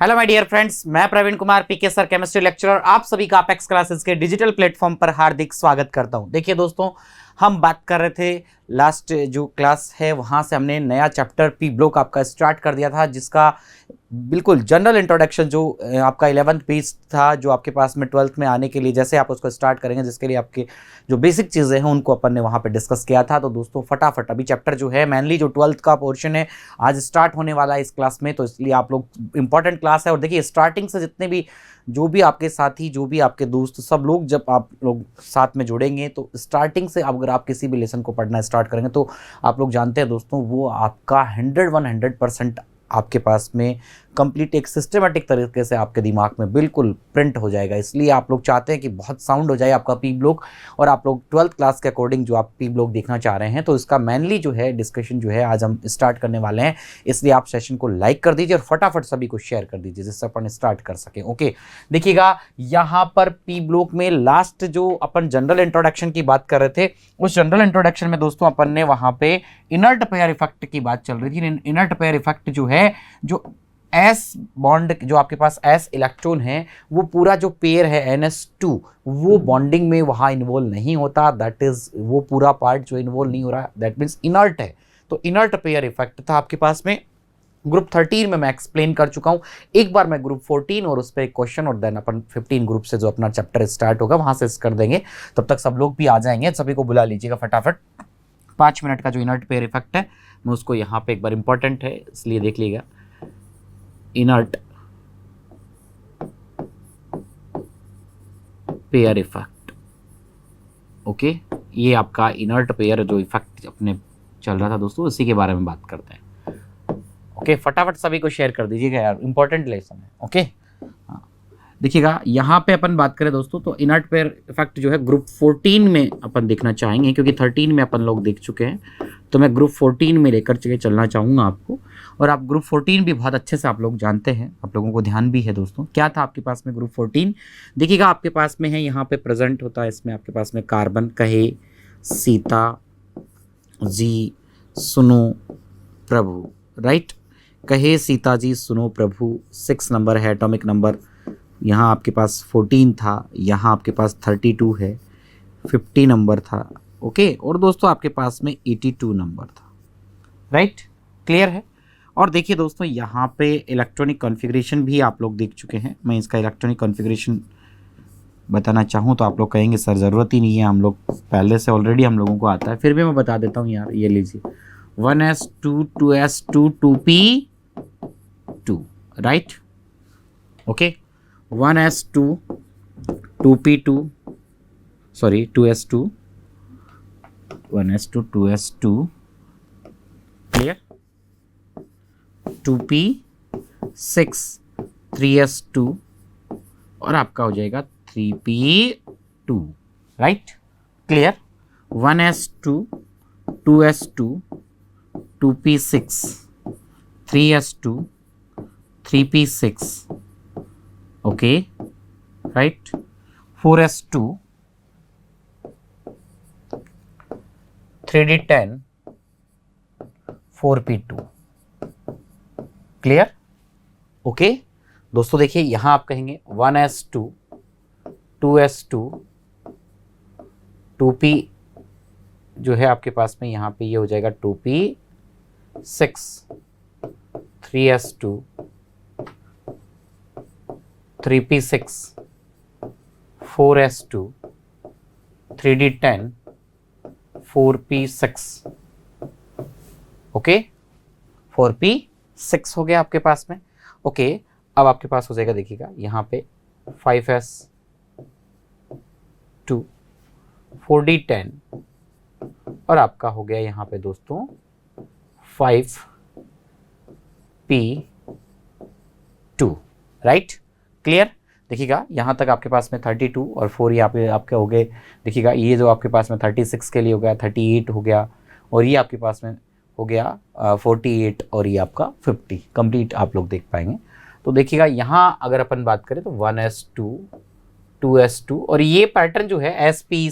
Hello my dear friends, मैं Praveen Kumar PK sir chemistry lecturer आप सभी का अपेक्स क्लासेस के डिजिटल प्लेटफॉर्म पर हार्दिक स्वागत करता हूं। देखिए दोस्तों, हम बात कर रहे थे लास्ट जो क्लास है वहां से हमने नया चैप्टर पी ब्लॉक आपका स्टार्ट कर दिया था, जिसका बिल्कुल जनरल इंट्रोडक्शन जो आपका 11th पेज था, जो आपके पास में 12th में आने के लिए जैसे आप उसको स्टार्ट करेंगे, जिसके लिए आपके जो बेसिक चीज़ें हैं उनको अपन ने वहाँ पे डिस्कस किया था। तो दोस्तों फटाफट अभी चैप्टर जो है मेनली जो 12th का पोर्शन है आज स्टार्ट होने वाला है इस क्लास में, तो इसलिए आप लोग इंपॉर्टेंट क्लास है। और देखिए स्टार्टिंग से जितने भी जो भी आपके साथी, जो भी आपके दोस्त, सब लोग जब आप लोग साथ में जुड़ेंगे तो स्टार्टिंग से अगर आप किसी भी लेसन को पढ़ना स्टार्ट करेंगे तो आप लोग जानते हैं दोस्तों, वो आपका 100% आपके पास में कंप्लीट एक सिस्टमेटिक तरीके से आपके दिमाग में बिल्कुल प्रिंट हो जाएगा। इसलिए आप लोग चाहते हैं कि बहुत साउंड हो जाए आपका पी ब्लॉक, और आप लोग 12th क्लास के अकॉर्डिंग जो आप पी ब्लॉक देखना चाह रहे हैं, तो इसका मेनली जो है डिस्कशन जो है आज हम स्टार्ट करने वाले हैं। इसलिए आप सेशन को लाइक कर दीजिए और फटाफट सभी को शेयर कर दीजिए जिससे अपन स्टार्ट कर सकें। ओके, देखिएगा यहाँ पर पी ब्लॉक में लास्ट जो अपन जनरल इंट्रोडक्शन की बात कर रहे थे, उस जनरल इंट्रोडक्शन में दोस्तों अपन ने वहां पे इनर्ट पेयर इफेक्ट की बात चल रही थी। इनर्ट पेयर इफेक्ट जो है, जो एस बॉन्ड जो आपके पास एस इलेक्ट्रॉन है, वो पूरा जो पेयर है NS2 वो बॉन्डिंग में वहां इन्वॉल्व नहीं होता। दैट इज वो पूरा पार्ट जो इन्वॉल्व नहीं हो रहा, दैट मीन्स इनर्ट है। तो इनर्ट पेयर इफेक्ट था आपके पास में ग्रुप 13 में, मैं एक्सप्लेन कर चुका हूं। एक बार मैं ग्रुप 14 और उस पर एक क्वेश्चन और देन अपन 15 ग्रुप से जो अपना चैप्टर स्टार्ट होगा वहां से कर देंगे। तब तक सब लोग भी आ जाएंगे, सभी को बुला लीजिएगा फटाफट। 5 मिनट का जो इनर्ट पेयर इफेक्ट है मैं उसको यहाँ पे एक बार इंपॉर्टेंट है इसलिए देख लीजिएगा। इनर्ट पेयर इफेक्ट, ओके, ये आपका इनर्ट पेयर जो इफेक्ट अपने चल रहा था दोस्तों, इसी के बारे में बात करते हैं। ओके, फटाफट सभी को शेयर कर दीजिएगा यार, इंपॉर्टेंट लेसन है। ओके, हाँ देखिएगा यहाँ पे अपन बात करें दोस्तों, तो इनर्ट पेयर इफेक्ट जो है ग्रुप 14 में अपन देखना चाहेंगे, क्योंकि 13 में अपन लोग देख चुके हैं। तो मैं ग्रुप 14 में लेकर के चलना चाहूँगा आपको, और आप ग्रुप 14 भी बहुत अच्छे से आप लोग जानते हैं, आप लोगों को ध्यान भी है दोस्तों। क्या था आपके पास में ग्रुप 14? देखिएगा आपके पास में है, यहाँ पे प्रेजेंट होता है, इसमें आपके पास में कार्बन, कहे सीता जी सुनो प्रभु, राइट। कहे सीता जी सुनो प्रभु 6 नंबर है एटॉमिक नंबर। यहाँ आपके पास 14 था, यहाँ आपके पास 32 है, 50 नंबर था। ओके, और दोस्तों आपके पास में 82 नंबर था, राइट। क्लियर है। और देखिए दोस्तों यहाँ पे इलेक्ट्रॉनिक कॉन्फ़िगरेशन भी आप लोग देख चुके हैं। मैं इसका इलेक्ट्रॉनिक कॉन्फ़िगरेशन बताना चाहूँ तो आप लोग कहेंगे सर ज़रूरत ही नहीं है, हम लोग पहले से ऑलरेडी हम लोगों को आता है, फिर भी मैं बता देता हूँ यार। ये लीजिए 1s2 2s2 2p2, right. Okay, 1s2 2p2, sorry 2s2 1s2 2s2, clear. 2p6 3s2 और आपका हो जाएगा 3p2, right. Clear. 1s2 2s2 2p6 3s2 3p6, okay, right. 4s2 3d10 4p2, clear. Okay दोस्तों देखिए यहां आप कहेंगे 1s2 2s2 2p जो है आपके पास में, यहां पे ये हो जाएगा 2p6 3s2 3p6 4s2 3d10 4p6, okay, 4p6 हो गया आपके पास में। ओके, अब आपके पास हो जाएगा, देखिएगा यहाँ पे 5s2 4d10 और आपका हो गया यहाँ पे दोस्तों 5p2, राइट। क्लियर। देखिएगा यहाँ तक आपके पास में 32 और 4 यहाँ पे आपके हो गए। देखिएगा ये जो आपके पास में 36 के लिए हो गया, 38 हो गया, और ये आपके पास में हो गया 48 और ये आपका 50 कंप्लीट आप लोग देख पाएंगे। तो देखिएगा यहाँ अगर अपन बात करें तो 1s2 2s2 और ये पैटर्न जो है sp,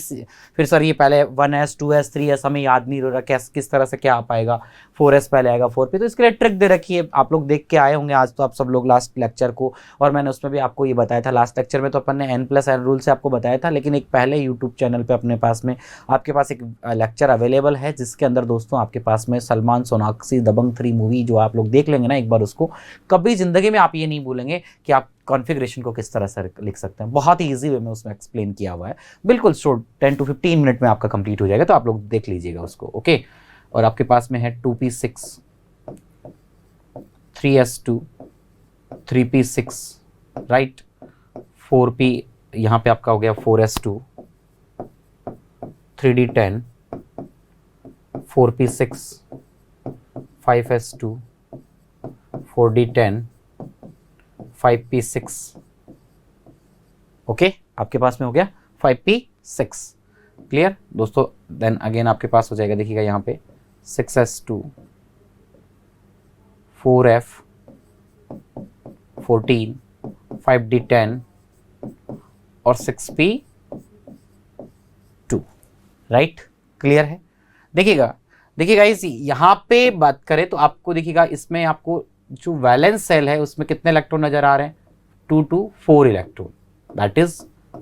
फिर सर ये पहले 1s 2s 3s हमें याद नहीं हो रहा किस तरह से क्या आ पाएगा, 4s पहले आएगा 4p, तो इसके लिए ट्रिक दे रखी है, आप लोग देख के आए होंगे आज तो आप सब लोग लास्ट लेक्चर को, और मैंने उसमें भी आपको ये बताया था। लास्ट लेक्चर में तो अपन ने n+n रूल से आपको बताया था, लेकिन एक पहले यूट्यूब चैनल पर अपने पास में आपके पास एक लेक्चर अवेलेबल है जिसके अंदर दोस्तों आपके पास में सलमान सोनाक्षी दबंग 3 मूवी जो आप लोग देख लेंगे ना एक बार, उसको कभी ज़िंदगी में आप ये नहीं भूलेंगे कि आप कॉन्फ़िगरेशन को किस तरह से लिख सकते हैं। बहुत ही ईजी वे में उसमें एक्सप्लेन किया हुआ है, बिल्कुल शॉर्ट 10 to 15 मिनट में आपका कंप्लीट हो जाएगा, तो आप लोग देख लीजिएगा उसको। ओके, और आपके पास में है 2p6 3s2 3p6 right, 4p यहाँ पे आपका हो गया 4s2 3d10 4p6 5s2 4d10 5p6। Okay, आपके पास में हो गया 5p6। क्लियर दोस्तों, देन अगेन आपके पास हो जाएगा, देखिएगा यहाँ पे 6s2 4f 14 5d10 और 6p2 राइट। क्लियर है। देखिएगा इस यहाँ पे बात करें तो आपको देखिएगा इसमें आपको जो वैलेंस सेल है उसमें कितने इलेक्ट्रॉन नजर आ रहे हैं, 2 to 4 electron, that is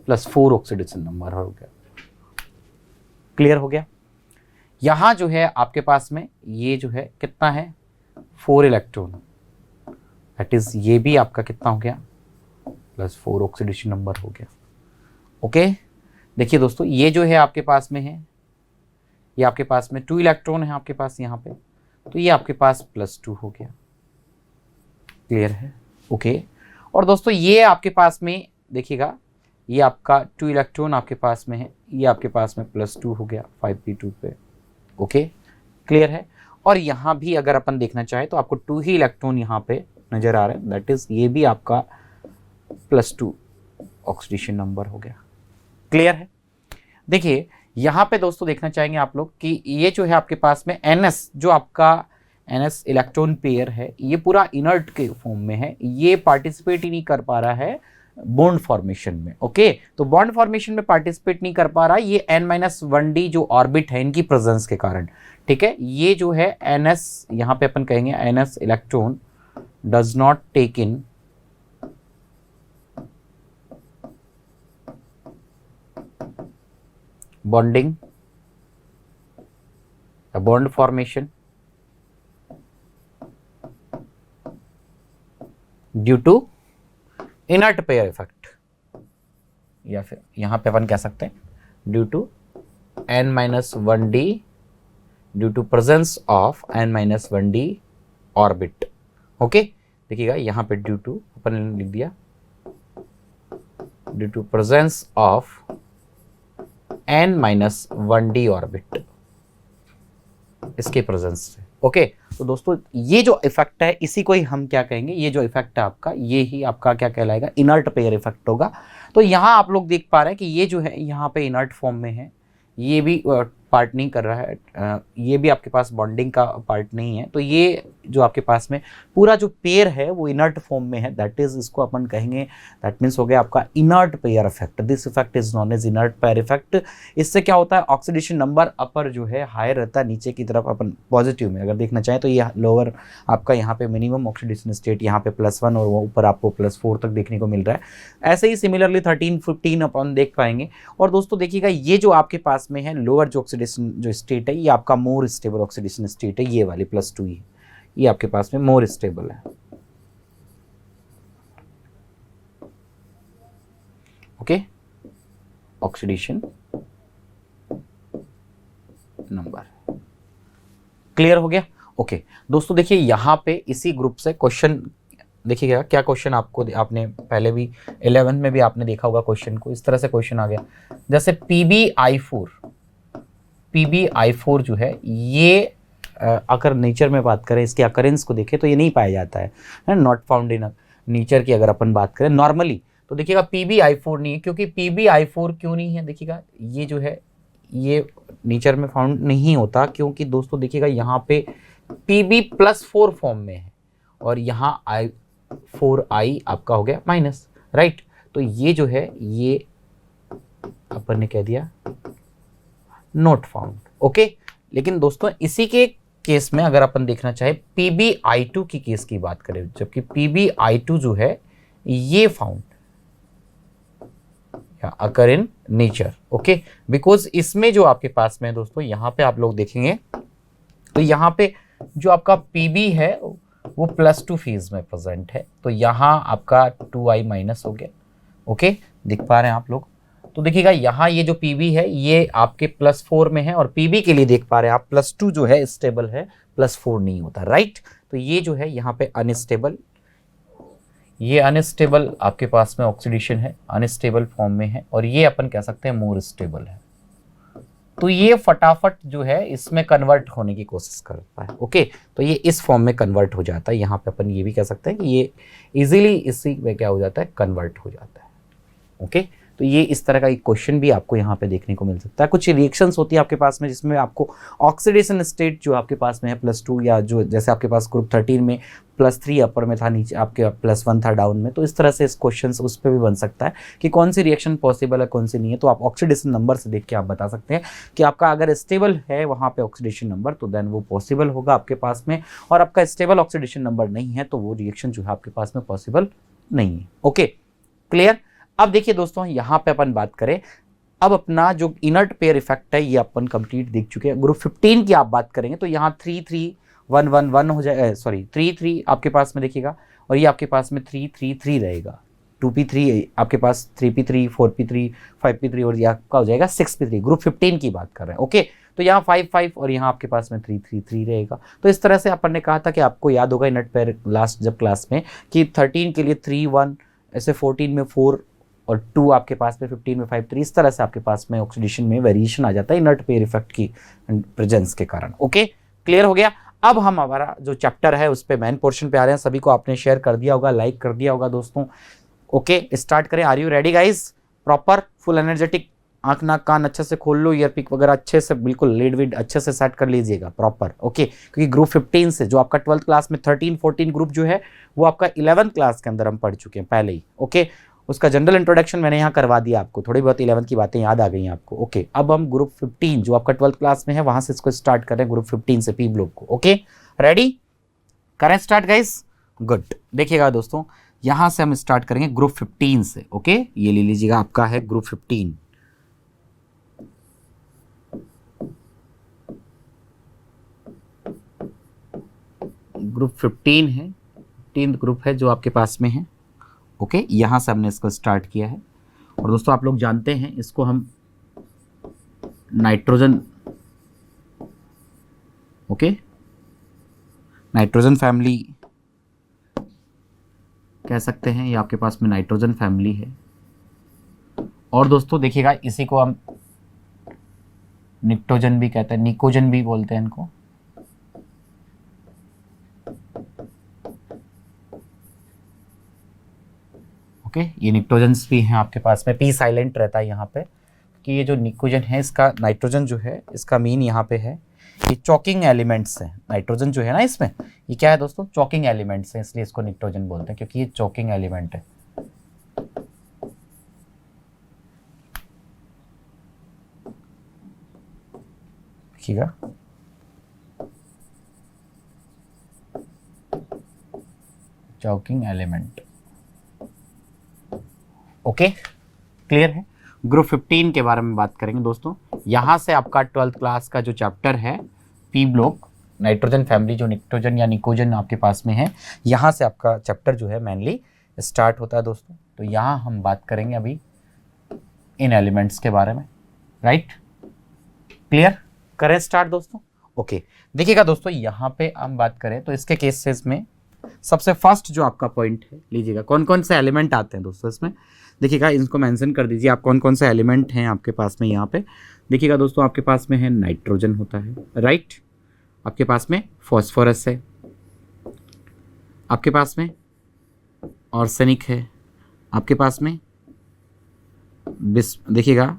+4 oxidation number हो गया। क्लियर हो गया। यहां जो है आपके पास में ये जो है कितना है 4 इलेक्ट्रॉन, दैट इज ये भी आपका कितना हो गया +4 ऑक्सीडेशन नंबर हो गया। ओके, देखिए दोस्तों ये जो है आपके पास में है, ये आपके पास में 2 इलेक्ट्रॉन है आपके पास यहाँ पे, तो ये आपके पास +2 हो गया। क्लियर है। ओके, और दोस्तों ये आपके पास में देखिएगा ये आपका 2 इलेक्ट्रॉन आपके पास में है, ये आपके पास में +2 हो गया 5p2 पे। ओके, क्लियर है। और यहाँ भी अगर अपन देखना चाहे तो आपको 2 ही इलेक्ट्रॉन यहाँ पे नजर आ रहा है, दैट इज ये भी आपका +2 ऑक्सीडेशन नंबर हो गया। क्लियर है। देखिए यहाँ पे दोस्तों देखना चाहेंगे आप लोग कि ये जो है आपके पास में NS जो आपका NS इलेक्ट्रॉन पेयर है, ये पूरा इनर्ट के फॉर्म में है, ये पार्टिसिपेट ही नहीं कर पा रहा है बॉन्ड फॉर्मेशन में। ओके, तो बॉन्ड फॉर्मेशन में पार्टिसिपेट नहीं कर पा रहा, ये n-1d जो ऑर्बिट है इनकी प्रेजेंस के कारण। ठीक है, ये जो है NS यहाँ पे अपन कहेंगे NS electron does not take in bonding bond formation due to inert pair effect, या फिर यहां पे अपन कह सकते हैं due to n-1d due to presence of n-1d orbit. Okay, देखिएगा यहां पे ड्यू टू अपन ने लिख दिया due to presence of n-1d orbit, इसके प्रेजेंस से। ओके, तो दोस्तों ये जो इफेक्ट है इसी को ही हम क्या कहेंगे, ये जो इफेक्ट है आपका ये ही आपका क्या कहलाएगा, इनर्ट पेयर इफेक्ट होगा। तो यहाँ आप लोग देख पा रहे हैं कि ये जो है यहाँ पे इनर्ट फॉर्म में है, ये भी पार्ट नहीं कर रहा है, ये भी आपके पास बॉन्डिंग का पार्ट नहीं है, तो ये जो आपके पास में पूरा जो पेयर है वो इनर्ट फॉर्म में है, दैट इज इसको अपन कहेंगे, दैट मीन्स हो गया आपका inert pair effect. This effect is known as inert pair effect. इससे क्या होता है, ऑक्सीडेशन नंबर अपर जो है हायर रहता है, नीचे की तरफ अपन पॉजिटिव में अगर देखना चाहें तो ये लोअर आपका यहाँ पे मिनिमम ऑक्सीडेशन स्टेट यहाँ पे +1 और वो ऊपर आपको +4 तक देखने को मिल रहा है। ऐसे ही सिमिलरली 13 15 अपन देख पाएंगे। और दोस्तों देखिएगा ये जो आपके पास में है लोअर जो ऑक्सीडेशन जो स्टेट है, ये आपका मोर स्टेबल ऑक्सीडेशन स्टेट है, ये वाली +2 ही, ये आपके पास में मोर स्टेबल है। ओके, ऑक्सीडेशन नंबर क्लियर हो गया। ओके दोस्तों देखिए यहां पे इसी ग्रुप से क्वेश्चन देखिएगा, क्या क्वेश्चन आपको आपने पहले भी 11 में भी आपने देखा होगा क्वेश्चन को, इस तरह से क्वेश्चन आ गया जैसे PbI4 जो है ये अगर नेचर में बात करें इसके अकरेंस को देखें तो ये नहीं पाया जाता है, नॉट फाउंड इन नेचर की अगर अपन बात करें नॉर्मली, तो देखिएगा PbI4 नहीं है। क्योंकि PbI4 क्यों नहीं है, देखिएगा ये जो है ये नेचर में फाउंड नहीं होता, क्योंकि दोस्तों देखिएगा यहाँ पे Pb+4 फॉर्म में है और यहाँ I4I आपका हो गया माइनस, राइट। तो ये जो है ये अपन ने कह दिया नॉट फाउंड। ओके, लेकिन दोस्तों इसी के केस में अगर अपन देखना चाहे PbI2 की केस की बात करें, जबकि PbI2 जो है ये फाउंड या अकर इन नेचर। ओके, बिकॉज इसमें जो आपके पास में दोस्तों यहाँ पे आप लोग देखेंगे तो यहाँ पे जो आपका Pb है वो +2 फेज में प्रेजेंट है, तो यहाँ आपका 2i माइनस हो गया। ओके, दिख पा रहे हैं आप लोग? तो देखिएगा यहाँ ये जो Pb है ये आपके +4 में है, और Pb के लिए देख पा रहे हैं आप +2 जो है स्टेबल है, +4 नहीं होता, राइट? तो ये जो है यहाँ पे अनस्टेबल, ये अनस्टेबल आपके पास में ऑक्सीडेशन है, अनस्टेबल फॉर्म में है, और ये अपन कह सकते हैं मोर स्टेबल है। तो ये फटाफट जो है इसमें कन्वर्ट होने की कोशिश करता है। ओके, तो ये इस फॉर्म में कन्वर्ट हो जाता है। यहाँ पे अपन ये भी कह सकते हैं कि ये इजीली इसी में क्या हो जाता है, कन्वर्ट हो जाता है। ओके, तो ये इस तरह का एक क्वेश्चन भी आपको यहाँ पे देखने को मिल सकता है। कुछ रिएक्शंस होती है आपके पास में जिसमें आपको ऑक्सीडेशन स्टेट जो आपके पास में है +2, या जो जैसे आपके पास ग्रुप 13 में +3 अपर में था, नीचे आपके +1 था डाउन में, तो इस तरह से इस क्वेश्चन उस पर भी बन सकता है कि कौन सी रिएक्शन पॉसिबल है कौन सी नहीं है। तो आप ऑक्सीडेशन नंबर से देख के आप बता सकते हैं कि आपका अगर स्टेबल है वहाँ पे ऑक्सीडेशन नंबर तो देन वो पॉसिबल होगा आपके पास में, और आपका स्टेबल ऑक्सीडेशन नंबर नहीं है तो वो रिएक्शन जो है आपके पास में पॉसिबल नहीं है। Okay, clear? अब देखिए दोस्तों यहाँ पे अपन बात करें, अब अपना जो इनर्ट पेयर इफेक्ट है ये अपन कंप्लीट देख चुके हैं। ग्रुप 15 की आप बात करेंगे तो यहाँ 3-3-1-1-1 हो जाए, सॉरी 3-3 आपके पास में देखिएगा, और ये आपके पास में 3-3-3 रहेगा, 2p3 आपके पास 3p3 4p3 5p3, और ये आपका हो जाएगा 6p3। ग्रुप 15 की बात कर रहे हैं। ओके, तो यहाँ 5-5 और यहाँ आपके पास में 3-3-3 रहेगा। तो इस तरह से अपन ने कहा था कि आपको याद होगा इनर्ट पेयर लास्ट जब क्लास में कि 13 के लिए 3-1, ऐसे 14 में 4 और 2 आपके पास में, 15 में 5-3, इस तरह से आपके पास में ऑक्सीडेशन में वेरिएशन आ जाता है इनर्ट पेयर इफेक्ट की प्रेजेंस के कारण। ओके, क्लियर हो गया? अब हम हमारा जो चैप्टर है उस पे मेन पोर्शन पे आ रहे हैं। सभी को आपने शेयर कर दिया होगा, लाइक कर दिया होगा दोस्तों। ओके, स्टार्ट करें। Are you ready guys? Proper full energetic, आंख नाक कान अच्छे से खोल लो, ईयर पिक वगैरह अच्छे से बिल्कुल लीड विड अच्छे से सेट कर लीजिएगा प्रॉपर। ओके, क्योंकि ग्रुप 15 से जो आपका 12th क्लास में 13-14 ग्रुप जो है वो आपका 11th क्लास के अंदर हम पढ़ चुके हैं पहले ही। ओके, उसका जनरल इंट्रोडक्शन मैंने यहाँ करवा दिया आपको, थोड़ी बहुत 11th की बातें याद आ गई हैं आपको। ओके, अब हम ग्रुप 15 जो आपका 12th क्लास में है वहां से इसको स्टार्ट कर रहे हैं, ग्रुप 15 से पी ब्लॉक को। Okay, ready? करें स्टार्ट गाइस? गुड। देखिएगा दोस्तों यहाँ से हम स्टार्ट करेंगे ग्रुप 15 से। ओके, ये ले लीजिएगा, आपका है ग्रुप 15। ग्रुप 15 है, 15th ग्रुप है जो आपके पास में है। ओके, यहाँ से हमने इसको स्टार्ट किया है, और दोस्तों आप लोग जानते हैं इसको हम नाइट्रोजन, ओके, नाइट्रोजन फैमिली कह सकते हैं। ये आपके पास में नाइट्रोजन फैमिली है, और दोस्तों देखिएगा इसी को हम निक्टोजन भी कहते हैं, निकोजन भी बोलते हैं इनको। ओके, ये निक्टोजन्स भी हैं आपके पास में, पी साइलेंट रहता है यहाँ पे कि ये जो निकोजन है इसका नाइट्रोजन जो है इसका मीन यहाँ पे है ये चॉकिंग एलिमेंट्स हैं। नाइट्रोजन जो है ना इसमें ये क्या है दोस्तों, चॉकिंग एलिमेंट्स हैं, इसलिए इसको निक्टोजन बोलते हैं क्योंकि ये चॉकिंग एलिमेंट है। देखिएगा चॉकिंग एलिमेंट। ओके, क्लियर है? ग्रुप 15 के बारे में बात करेंगे दोस्तों। यहाँ से आपका 12th क्लास का जो चैप्टर है पी ब्लॉक, नाइट्रोजन फैमिली जो निक्टोजन या निकोजन आपके पास में है, यहाँ से आपका चैप्टर जो है मेनली स्टार्ट होता है दोस्तों। तो यहाँ हम बात करेंगे अभी इन एलिमेंट्स के बारे में, राइट? क्लियर? करें स्टार्ट दोस्तों। ओके, देखिएगा दोस्तों यहाँ पे हम बात करें तो इसके केसेस में सबसे फर्स्ट जो आपका पॉइंट है लीजिएगा, कौन कौन से एलिमेंट आते हैं दोस्तों इसमें। देखिएगा इनको मेंशन कर दीजिए आप, कौन कौन से एलिमेंट हैं आपके पास में यहाँ पे। देखिएगा दोस्तों आपके पास में है नाइट्रोजन होता है, राइट? आपके पास में फॉस्फोरस है, आपके पास में आर्सेनिक है, आपके पास में देखिएगा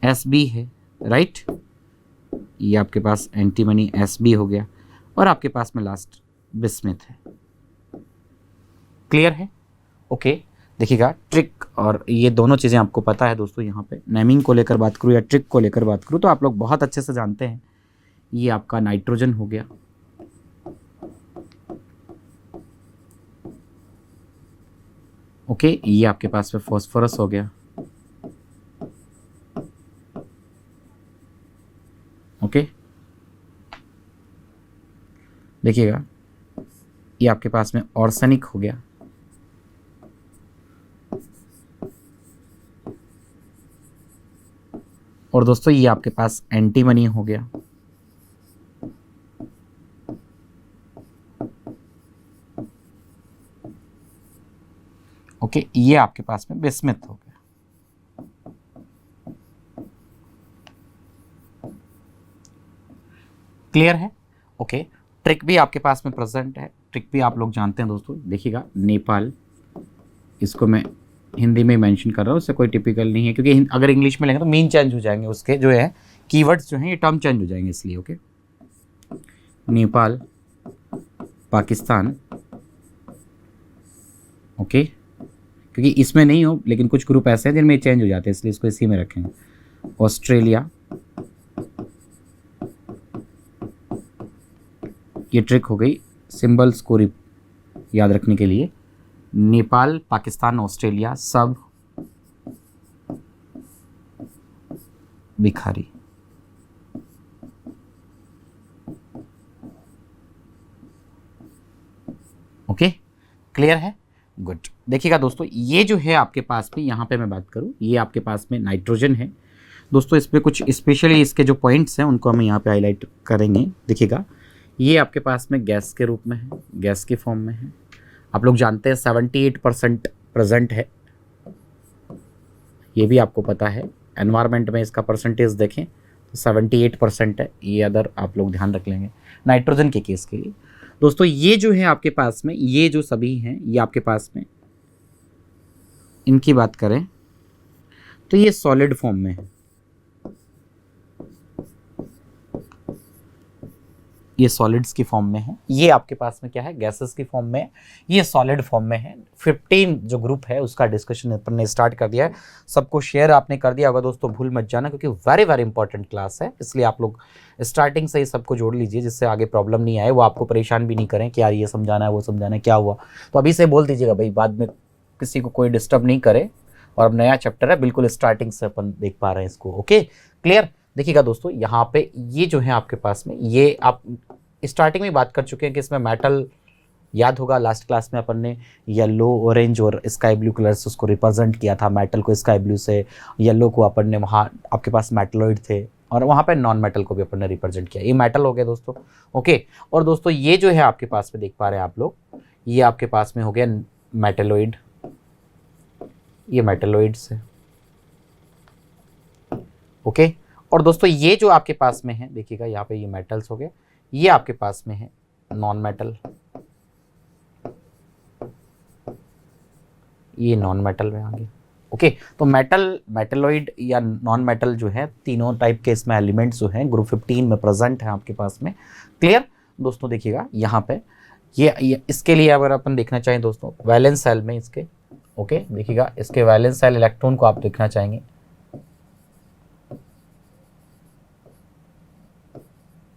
Sb है, राइट? ये आपके पास एंटीमनी Sb हो गया, और आपके पास में लास्ट बिस्मिथ है। क्लियर है? ओके, देखिएगा ट्रिक और ये दोनों चीज़ें आपको पता है दोस्तों। यहाँ पे नेमिंग को लेकर बात करूँ या ट्रिक को लेकर बात करूँ तो आप लोग बहुत अच्छे से जानते हैं। ये आपका नाइट्रोजन हो गया, ओके। ये आपके पास में फॉस्फोरस हो गया, ओके। देखिएगा ये आपके पास में ऑर्सेनिक हो गया, और दोस्तों ये आपके पास एंटीमनी हो गया, ओके। ये आपके पास में बिस्मिथ हो गया। क्लियर है, ओके। ट्रिक भी आपके पास में प्रेजेंट है, ट्रिक भी आप लोग जानते हैं दोस्तों। देखिएगा नेपाल, इसको मैं हिंदी में मेंशन कर रहा हूँ, उससे कोई टिपिकल नहीं है, क्योंकि अगर इंग्लिश में लेंगे तो मीन चेंज हो जाएंगे, उसके जो है कीवर्ड्स जो हैं ये टर्म चेंज हो जाएंगे, इसलिए ओके। नेपाल, पाकिस्तान, ओके, क्योंकि इसमें नहीं हो लेकिन कुछ ग्रुप ऐसे हैं जिनमें चेंज हो जाते हैं, इसलिए इसको इसी में रखेंगे। ऑस्ट्रेलिया, ये ट्रिक हो गई सिंबल्स को याद रखने के लिए। नेपाल, पाकिस्तान, ऑस्ट्रेलिया सब भिखारी, ओके। क्लियर है, गुड। देखिएगा दोस्तों ये जो है आपके पास में, यहाँ पे मैं बात करूँ, ये आपके पास में नाइट्रोजन है दोस्तों। इस पे कुछ स्पेशली इसके जो पॉइंट्स हैं उनको हम यहाँ पे हाईलाइट करेंगे। देखिएगा ये आपके पास में गैस के रूप में है, गैस की फॉर्म में है। आप लोग जानते हैं 78% प्रेजेंट है, ये भी आपको पता है। एनवायरनमेंट में इसका परसेंटेज देखें तो 78% है, ये अदर आप लोग ध्यान रख लेंगे नाइट्रोजन के केस के लिए। दोस्तों ये जो है आपके पास में, ये जो सभी हैं ये आपके पास में, इनकी बात करें तो ये सॉलिड फॉर्म में है, ये सॉलिड्स की फॉर्म में है। ये आपके पास में क्या है, गैसेस की फॉर्म में, ये सॉलिड फॉर्म में है। 15 जो ग्रुप है उसका डिस्कशन अपन ने स्टार्ट कर दिया है, सबको शेयर आपने कर दिया होगा दोस्तों, भूल मत जाना, क्योंकि वेरी वेरी इंपॉर्टेंट क्लास है, इसलिए आप लोग स्टार्टिंग से ही सबको जोड़ लीजिए, जिससे आगे प्रॉब्लम नहीं आए, वो आपको परेशान भी नहीं करें कि यार ये समझाना है वो समझाना है क्या हुआ। तो अभी से बोल दीजिएगा भाई, बाद में किसी को कोई डिस्टर्ब नहीं करे। और अब नया चैप्टर है, बिल्कुल स्टार्टिंग से अपन देख पा रहे हैं इसको, ओके क्लियर। देखिएगा दोस्तों यहाँ पे ये जो है आपके पास में, ये आप स्टार्टिंग में बात कर चुके हैं कि इसमें मेटल, याद होगा लास्ट क्लास में अपन ने येलो, ऑरेंज और स्काई ब्लू कलर से उसको रिप्रेजेंट किया था। मेटल को स्काई ब्लू से, येलो को अपन ने, वहाँ आपके पास मेटलॉइड थे, और वहाँ पे नॉन मेटल को भी अपन ने रिप्रेजेंट किया। ये मेटल हो गया दोस्तों, ओके। और दोस्तों ये जो है आपके पास में देख पा रहे हैं आप लोग, ये आपके पास में हो गया मेटलॉइड, ये मेटलॉइड्स है, ओके। और दोस्तों ये जो आपके पास में है, देखिएगा यहाँ पे ये मेटल्स हो गए, ये आपके पास में है नॉन मेटल, ये नॉन मेटल में आ गया, ओके। तो मेटल, मेटलॉइड या नॉन मेटल जो है, तीनों टाइप के इसमें एलिमेंट्स जो हैं ग्रुप 15 में प्रेजेंट है आपके पास में, क्लियर दोस्तों। देखिएगा यहाँ पे ये इसके लिए अगर अपन देखना चाहें दोस्तों, वैलेंस सेल में इसके, ओके, देखिएगा इसके वैलेंस सेल इलेक्ट्रॉन को आप देखना चाहेंगे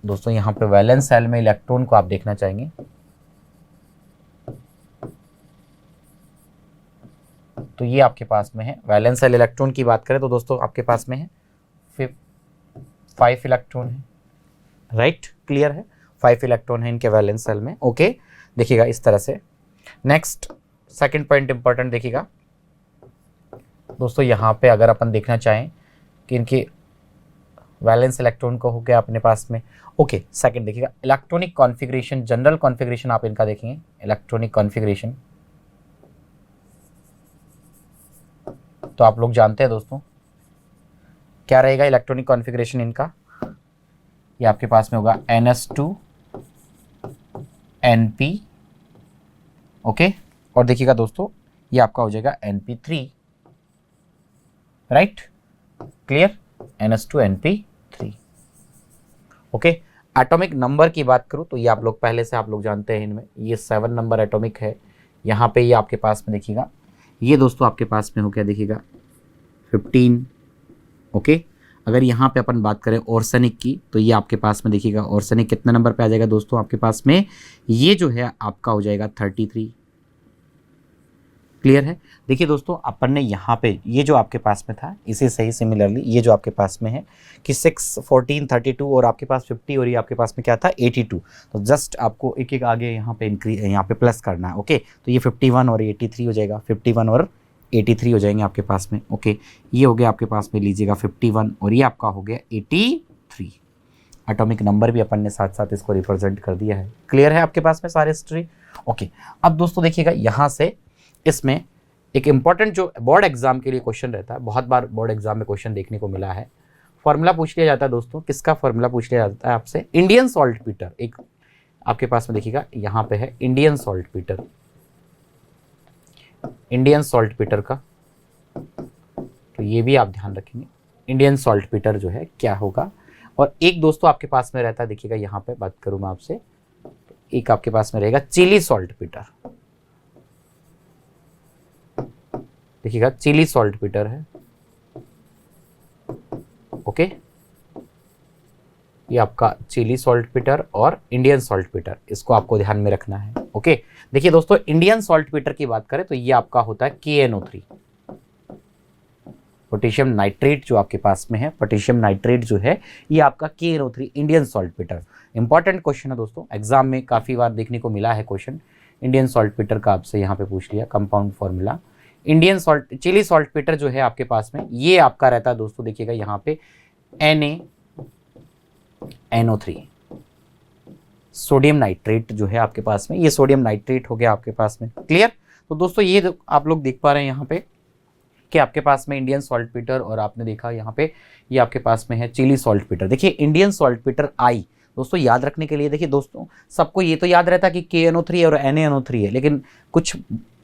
दोस्तों, यहाँ पे वैलेंस सेल में इलेक्ट्रॉन को आप देखना चाहेंगे, तो ये आपके पास में है। वैलेंस सेल इलेक्ट्रॉन की बात करें तो दोस्तों आपके पास में है 5 इलेक्ट्रॉन है, राइट, क्लियर है, 5 इलेक्ट्रॉन है इनके वैलेंस सेल में, ओके। देखिएगा इस तरह से। नेक्स्ट सेकंड पॉइंट इंपॉर्टेंट, देखिएगा दोस्तों यहाँ पे अगर अपन देखना चाहें कि इनकी वैलेंस इलेक्ट्रॉन को हो गया अपने पास में, ओके। सेकंड देखिएगा इलेक्ट्रॉनिक कॉन्फ़िगरेशन, जनरल कॉन्फ़िगरेशन आप इनका देखेंगे, इलेक्ट्रॉनिक कॉन्फ़िगरेशन, तो आप लोग जानते हैं दोस्तों क्या रहेगा इलेक्ट्रॉनिक कॉन्फ़िगरेशन इनका, ये आपके पास में होगा NS2 NP, ओके। और देखिएगा दोस्तों ये आपका हो जाएगा NP3, right, clear, NS2 NP3, okay. Atomic number की बात करूँ तो ये आप लोग पहले से आप लोग जानते हैं, इनमें ये 7 नंबर एटॉमिक है। यहाँ पे ये आपके पास में देखिएगा ये दोस्तों आपके पास में हो गया, देखिएगा 15। ओके, अगर यहाँ पे अपन बात करें ऑर्सेनिक की तो ये आपके पास में देखिएगा ऑर्सेनिक कितने नंबर पे आ जाएगा दोस्तों आपके पास में, ये जो है आपका हो जाएगा 33। क्लियर है। देखिए दोस्तों अपन ने यहाँ पे ये जो आपके पास में था इसी से ही सिमिलरली ये जो आपके पास में है कि 6, 14, 32 और आपके पास 50 और ये आपके पास में क्या था 82। तो जस्ट आपको एक एक आगे यहाँ पे यहाँ पे प्लस करना है। ओके, तो ये 51 और 83 हो जाएगा, 51 और 83 हो जाएंगे आपके पास में। ओके, ये हो गया आपके पास में, लीजिएगा 51 और ये आपका हो गया 83। एटॉमिक नंबर भी अपन ने साथ साथ इसको रिप्रेजेंट कर दिया है। क्लियर है आपके पास में सारे हिस्ट्री। ओके, अब दोस्तों देखिएगा यहाँ से इसमें एक इंपॉर्टेंट जो बोर्ड एग्जाम के लिए क्वेश्चन रहता है, बहुत बार बोर्ड एग्जाम में क्वेश्चन देखने को मिला है, फॉर्मूला पूछ लिया जाता है दोस्तों। किसका फॉर्मूला पूछ लिया जाता है आपसे? Indian salt Peter. एक आपके पास में देखिएगा यहाँ पे है Indian salt Peter, Indian salt Peter का, तो ये भी आप ध्यान रखेंगे इंडियन सॉल्ट पीटर जो है क्या होगा। और एक दोस्तों आपके पास में रहता है, देखिएगा यहाँ पे बात करूँ मैं आपसे, एक आपके पास में रहेगा चिली सॉल्ट पीटर। देखिएगा चिली सॉल्ट पीटर है। ओके, ये आपका चिली सॉल्ट पीटर और इंडियन सॉल्ट पीटर, इसको आपको ध्यान में रखना है। ओके, देखिए दोस्तों इंडियन सॉल्ट पीटर की बात करें तो ये आपका होता है KNO3, पोटेशियम नाइट्रेट जो आपके पास में है, पोटेशियम नाइट्रेट जो है ये आपका KNO3 Indian salt Peter. Important question है दोस्तों, एग्जाम में काफी बार देखने को मिला है क्वेश्चन। इंडियन सॉल्ट पीटर का आपसे यहाँ पे पूछ लिया compound formula. Indian salt Chile saltpetre जो है आपके पास में ये आपका रहता है दोस्तों, देखिएगा यहाँ पे NaNO3, सोडियम नाइट्रेट जो है आपके पास में, ये सोडियम नाइट्रेट हो गया आपके पास में। क्लियर। तो दोस्तों ये आप लोग देख पा रहे हैं यहाँ पे कि आपके पास में इंडियन सॉल्ट पीटर और आपने देखा यहाँ पे ये आपके पास में है चिली सॉल्ट पीटर। देखिए इंडियन सॉल्ट पीटर आई दोस्तों याद रखने के लिए, देखिए दोस्तों सबको ये तो याद रहता है कि KNO3 और NaNO3 है, लेकिन कुछ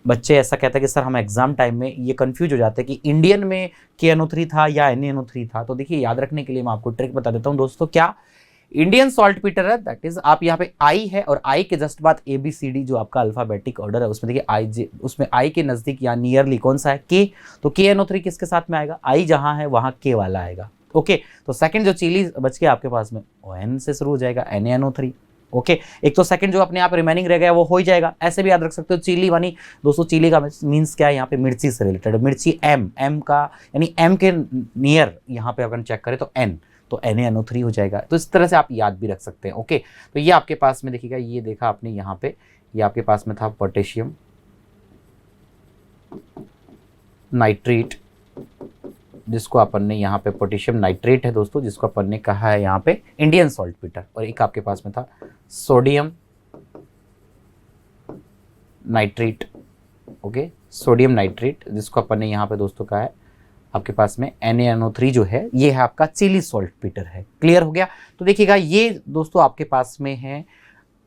बच्चे ऐसा कहते हैं कि सर हम एग्जाम टाइम में ये कंफ्यूज हो जाते हैं कि इंडियन में KNO3 था या NaNO3 था। तो देखिए याद रखने के लिए मैं आपको ट्रिक बता देता हूँ दोस्तों। क्या इंडियन सॉल्ट पीटर है, दैट इज आप यहाँ पे आई है और आई के जस्ट बाद ABCD जो आपका अल्फाबेटिक ऑर्डर है उसमें देखिए आई, उसमें आई के नजदीक या नियरली कौन सा है K, तो KNO3 किसके साथ में आएगा? आई जहां है वहां K वाला आएगा। ओके, तो सेकंड जो चिली बच गया आपके पास में N से शुरू हो जाएगा, NaNO3। ओके, एक तो सेकंड जो अपने आप रिमेनिंग रह गया वो हो ही जाएगा। ऐसे भी याद रख सकते हो चिली मानी दोस्तों, चिली का मीन्स क्या है यहाँ पे? मिर्ची से रिलेटेड, मिर्ची M का यानी M के नियर यहाँ पे अगर चेक करें तो N, तो NaNO3 हो जाएगा। तो इस तरह से आप याद भी रख सकते हैं। ओके, तो ये आपके पास में देखिएगा, ये देखा आपने यहाँ पे, ये आपके पास में था पोटेशियम नाइट्रेट, जिसको अपन ने यहाँ पे पोटेशियम नाइट्रेट है दोस्तों, जिसको अपन ने कहा है यहाँ पे इंडियन सॉल्ट पीटर। और एक आपके पास में था sodium nitrate. Okay, sodium nitrate जिसको अपन ने यहाँ पे दोस्तों कहा है आपके पास में NaNO3 जो है ये है आपका चिली सॉल्ट पीटर है। क्लियर हो गया। तो देखिएगा ये दोस्तों आपके पास में है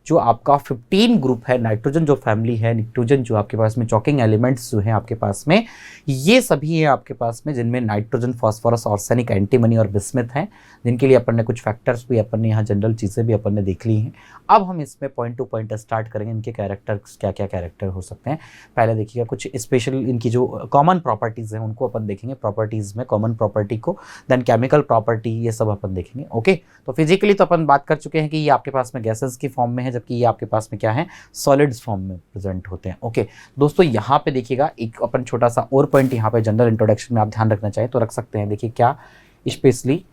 जो आपका 15 ग्रुप है, नाइट्रोजन जो फैमिली है, नाइट्रोजन जो आपके पास में चॉकिंग एलिमेंट्स जो हैं आपके पास में, ये सभी है आपके पास में, जिनमें नाइट्रोजन, फास्फोरस, आर्सेनिक, एंटीमनी और बिस्मिथ हैं, जिनके लिए अपन ने कुछ फैक्टर्स भी अपन ने यहाँ जनरल चीज़ें भी अपन ने देख ली हैं। अब हम इसमें पॉइंट टू पॉइंट स्टार्ट करेंगे, इनके कैरेक्टर्स क्या क्या कैरेक्टर हो सकते हैं। पहले देखिएगा कुछ स्पेशल इनकी जो कॉमन प्रॉपर्टीज़ हैं उनको अपन देखेंगे, प्रॉपर्टीज़ में कॉमन प्रॉपर्टी को, देन केमिकल प्रॉपर्टी, ये सब अपन देखेंगे। ओके, तो फिजिकली तो अपन बात कर चुके हैं कि ये आपके पास में गैसेस की फॉर्म में है, जबकि ये आपके पास में क्या है? सॉलिड्स फॉर्म में प्रेजेंट होते हैं। ओके दोस्तों, यहाँ पे देखिएगा एक अपन छोटा सा और पॉइंट यहाँ पे जनरल इंट्रोडक्शन में आप ध्यान रखना चाहें तो रख सकते हैं। देखिए क्या स्पेशली